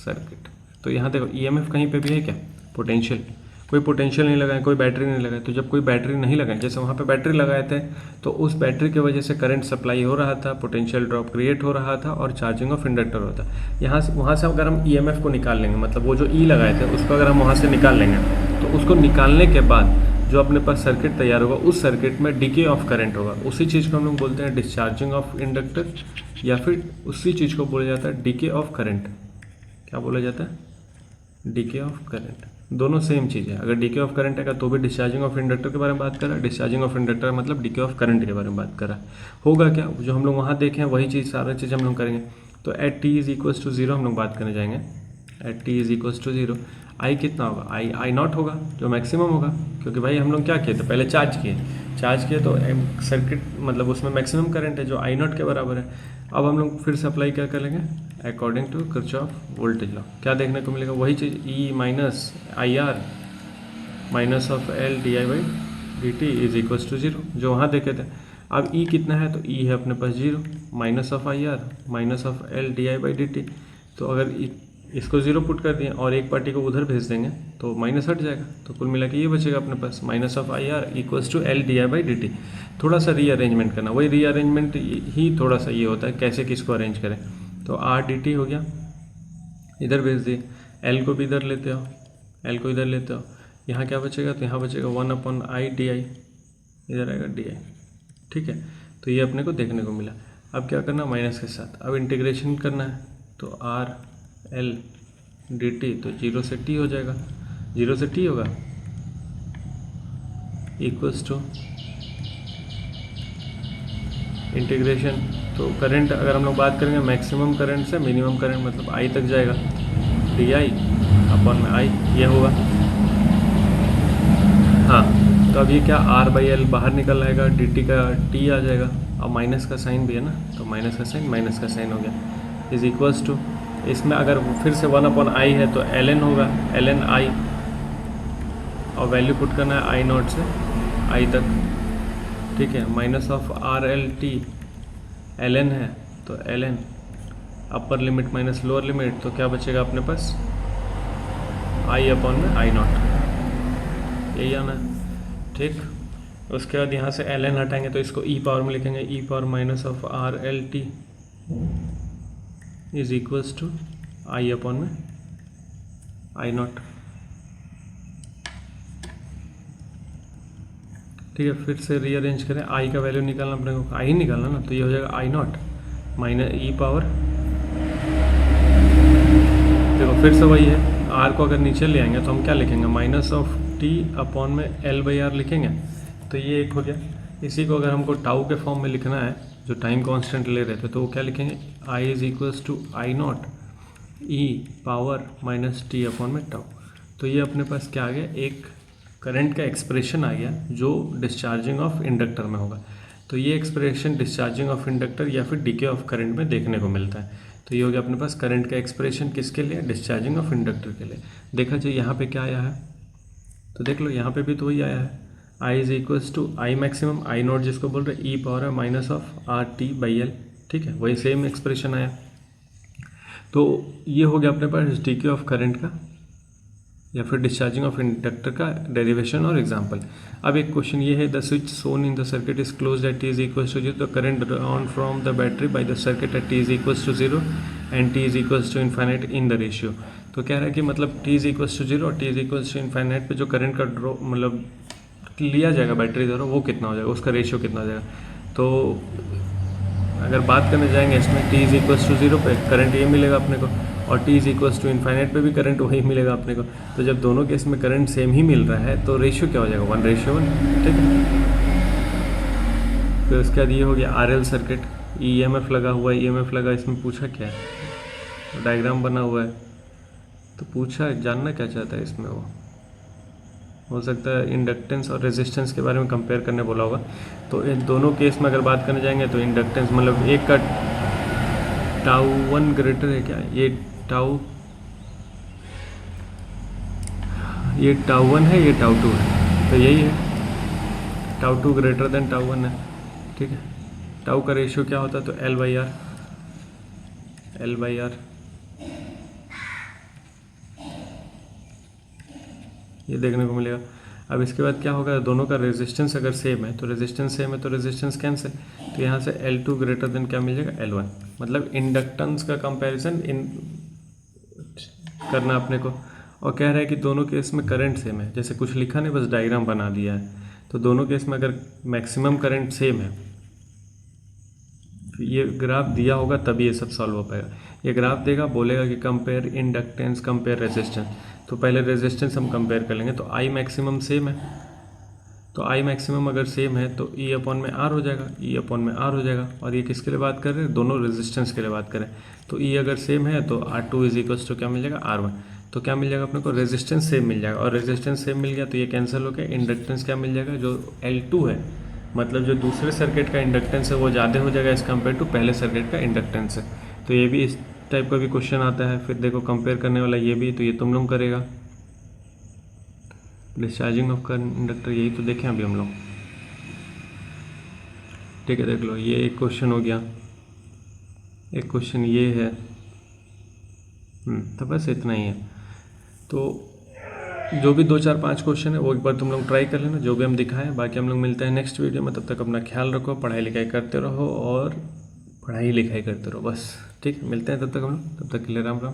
सर्किट। तो यहाँ देखो ईएमएफ कहीं पे भी है क्या? पोटेंशियल, कोई पोटेंशियल नहीं लगाए, कोई बैटरी नहीं लगाए। तो जब कोई बैटरी नहीं लगाए, जैसे वहाँ पे बैटरी लगाए थे, तो उस बैटरी की वजह से करंट सप्लाई हो रहा था, पोटेंशियल ड्रॉप क्रिएट हो रहा था, और चार्जिंग ऑफ इंडक्टर होता। यहाँ से वहाँ से अगर हम ईएमएफ को निकाल लेंगे, मतलब वो जो ई लगाए थे उसको अगर हम वहाँ से निकाल लेंगे, तो उसको निकालने के बाद जो अपने पास सर्किट तैयार होगा, उस सर्किट में डीके ऑफ करंट होगा। उसी चीज़ को हम लोग बोलते हैं डिस्चार्जिंग ऑफ इंडक्टर, या फिर उसी चीज़ को बोला जाता है डीके ऑफ करंट। क्या बोला जाता है? DK of current. दोनों सेम चीज़ है। अगर डीके ऑफ करंट है तो भी डिस्चार्जिंग ऑफ इंडक्टर के बारे में बात कर रहा है, डिस्चार्जिंग ऑफ इंडक्टर मतलब डीके ऑफ करंट के बारे में बात कर रहा है। होगा क्या? जो हम लोग वहाँ देखें वही चीज़, सारा चीज़ हम लोग करेंगे। तो at T is equals to 0 हम लोग बात करने जाएंगे। At T is equals to 0 I कितना होगा? आई नॉट होगा, जो मैक्सिमम होगा, क्योंकि भाई हम लोग क्या किए थे? पहले चार्ज किए तो सर्किट मतलब उसमें मैक्सिमम करंट है जो आई नॉट के बराबर है। अब हम लोग फिर से अप्लाई क्या करेंगे? According to Kirchhoff voltage law. क्या देखने को मिलेगा? वही चीज़, E minus I R minus of L d I by d t is equals to 0, जो वहाँ देखे थे। अब ई कितना है? तो ई है अपने पास 0, minus of I R minus of L d I by d t. तो अगर इसको 0 पुट कर दिए और एक पार्टी को उधर भेज देंगे तो माइनस हट जाएगा, तो कुल मिला के ये बचेगा अपने पास minus of I R equals to L d I by d t. थोड़ा सा रीअरेंजमेंट करना, वही रीअरेंजमेंट ही थोड़ा सा ये होता है कैसे किसको अरेंज करें। तो आर डी टी हो गया, इधर भेज दिए, एल को भी इधर लेते हो, एल को इधर लेते हो, यहाँ क्या बचेगा? तो यहाँ बचेगा 1/i डी आई, इधर आएगा डी आई। ठीक है, तो ये अपने को देखने को मिला। अब क्या करना? माइनस के साथ अब इंटीग्रेशन करना है, तो आर एल डी टी, तो 0 से t हो जाएगा, 0 से t होगा इक्वल्स टू इंटीग्रेशन। तो करंट अगर हम लोग बात करेंगे मैक्सिमम करंट से मिनिमम करंट, मतलब आई तक जाएगा, डी आई अपॉन आई ये होगा। हाँ, तो अब ये क्या? आर बाई एल बाहर निकल आएगा, डी टी का टी आ जाएगा, अब माइनस का साइन भी है ना, तो माइनस का साइन हो गया, इज इक्वल्स टू, इसमें अगर फिर से 1/i है तो ln होगा, ln i, और वैल्यू पुट करना है आई नॉट से आई तक। ठीक है, minus of R L T ln है, तो ln अपर लिमिट माइनस लोअर लिमिट, तो क्या बचेगा अपने पास आई अपॉन में आई नॉट, यही आना है। ठीक, उसके बाद यहाँ से एल एन हटाएंगे तो इसको ई पावर में लिखेंगे, e power minus of R L t is equals to I upon में आई नॉट। ठीक है, फिर से रीअरेंज करें, आई का वैल्यू निकालना अपने को, आई निकालना ना, तो ये हो जाएगा आई नॉट माइनस ई पावर, देखो फिर से वही है, आर को अगर नीचे ले आएंगे तो हम क्या लिखेंगे, माइनस ऑफ टी अपॉन में एल बाई आर लिखेंगे, तो ये एक हो गया। इसी को अगर हमको टाउ के फॉर्म में लिखना है, जो टाइम कांस्टेंट ले रहे थे, तो वो क्या लिखेंगे, I is equals to I naught e power minus t upon में टाउ। तो ये अपने पास क्या आ गया, एक करंट का एक्सप्रेशन आ गया जो डिस्चार्जिंग ऑफ इंडक्टर में होगा। तो ये एक्सप्रेशन डिस्चार्जिंग ऑफ इंडक्टर या फिर डीके ऑफ करंट में देखने को मिलता है। तो ये हो गया अपने पास करंट का एक्सप्रेशन किसके लिए, डिस्चार्जिंग ऑफ इंडक्टर के लिए। देखा जाए यहाँ पे क्या आया है, तो देख लो यहाँ पे भी तो वही आया है, I is equals to I maximum I naught जिसको बोल रहे ई पावर है minus of R T by L. ठीक है, वही सेम एक्सप्रेशन आया। तो ये हो गया अपने पास डीके ऑफ करंट का या फिर डिस्चार्जिंग ऑफ इंडक्टर का डेरिवेशन और एग्जांपल। अब एक क्वेश्चन ये है, the switch shown in the circuit is closed at T is equals to 0, the current drawn from the battery by the circuit at T is equals to 0 and T is equals to infinite in the ratio. तो कह रहा है कि मतलब T is equals to 0 और T is equals to infinite पे जो current का ड्रॉ मतलब लिया जाएगा बैटरी द्वारा, वो कितना हो जाएगा, उसका रेशियो कितना हो जाएगा। तो अगर बात करने जाएंगे इसमें, टी इज इक्वल्स टू 0 पे करंट ये मिलेगा अपने को, और T is equals to infinite पे भी करंट वही मिलेगा अपने को। तो जब दोनों केस में करंट सेम ही मिल रहा है तो रेशियो क्या हो जाएगा, 1:1। ठीक है, फिर उसके बाद ये हो गया आर एल सर्किट, ईएमएफ लगा हुआ है, ईएमएफ लगा, इसमें पूछा क्या है, डायग्राम बना हुआ है, तो पूछा जानना क्या चाहता है इसमें, वो हो सकता है इंडक्टेंस और रेजिस्टेंस के बारे में कंपेयर करने बोला होगा। तो इन दोनों केस में अगर बात करने जाएंगे तो इंडक्टेंस मतलब एक का टाउ 1 ग्रेटर है क्या, ये टाउ 1 है, ये टाउ 2 है, तो यही है, टाउ 2 ग्रेटर देन टाउ 1 है। ठीक है, टाउ का रेशियो क्या होता है, तो एल बाई आर ये देखने को मिलेगा। अब इसके बाद क्या होगा, दोनों का रेजिस्टेंस अगर सेम है तो रेजिस्टेंस सेम है तो रेजिस्टेंस कैंसिल, तो यहाँ से L2 ग्रेटर देन क्या मिल जाएगा, L1। मतलब इंडक्टेंस का कंपैरिजन इन करना अपने को, और कह रहा है कि दोनों केस में करंट सेम है, जैसे कुछ लिखा नहीं बस डायग्राम बना दिया है। तो दोनों केस में अगर मैक्सिमम करंट सेम है, ये ग्राफ दिया होगा तभी ये सब सॉल्व हो पाएगा। ये ग्राफ देगा, बोलेगा कि कंपेयर इंडक्टेंस कंपेयर रेजिस्टेंस, तो पहले रेजिस्टेंस हम कंपेयर कर लेंगे। तो आई मैक्सिमम सेम है, तो आई मैक्सिमम अगर सेम है तो ई अपॉन में आर हो जाएगा, ई अपॉन में आर हो जाएगा। और ये किसके लिए बात कर रहे हैं, दोनों रेजिस्टेंस के लिए बात करें। तो ई अगर सेम है तो R2 इज इक्वल्स टू क्या मिल जाएगा, R1। तो क्या मिल जाएगा अपने को, रेजिस्टेंस सेम मिल जाएगा, और रेजिस्टेंस सेम मिल गया तो ये कैंसिल हो गया। इंडक्टेंस क्या मिल जाएगा, जो L2 है, मतलब जो दूसरे सर्किट का इंडक्टेंस है वो ज़्यादा हो जाएगा एज़ कम्पेयर टू पहले सर्किट का इंडक्टेंस है। तो ये भी इस टाइप का भी क्वेश्चन आता है। फिर देखो कंपेयर करने वाला ये भी, तो ये तुम लोग करेगा, डिस्चार्जिंग ऑफ इंडक्टर, यही तो देखें अभी हम लोग। ठीक है, देख लो ये एक क्वेश्चन हो गया, एक क्वेश्चन ये है, तो बस इतना ही है। तो जो भी 2 4 5 क्वेश्चन है वो एक बार तुम लोग ट्राई कर लेना, जो भी हम दिखाएं। बाकी हम लोग मिलते हैं नेक्स्ट वीडियो में, तब तक अपना ख्याल रखो, पढ़ाई लिखाई करते रहो और पढ़ाई लिखाई करते रहो बस। ठीक, मिलते हैं तब तक हम लोग, तब तक के लिए राम राम।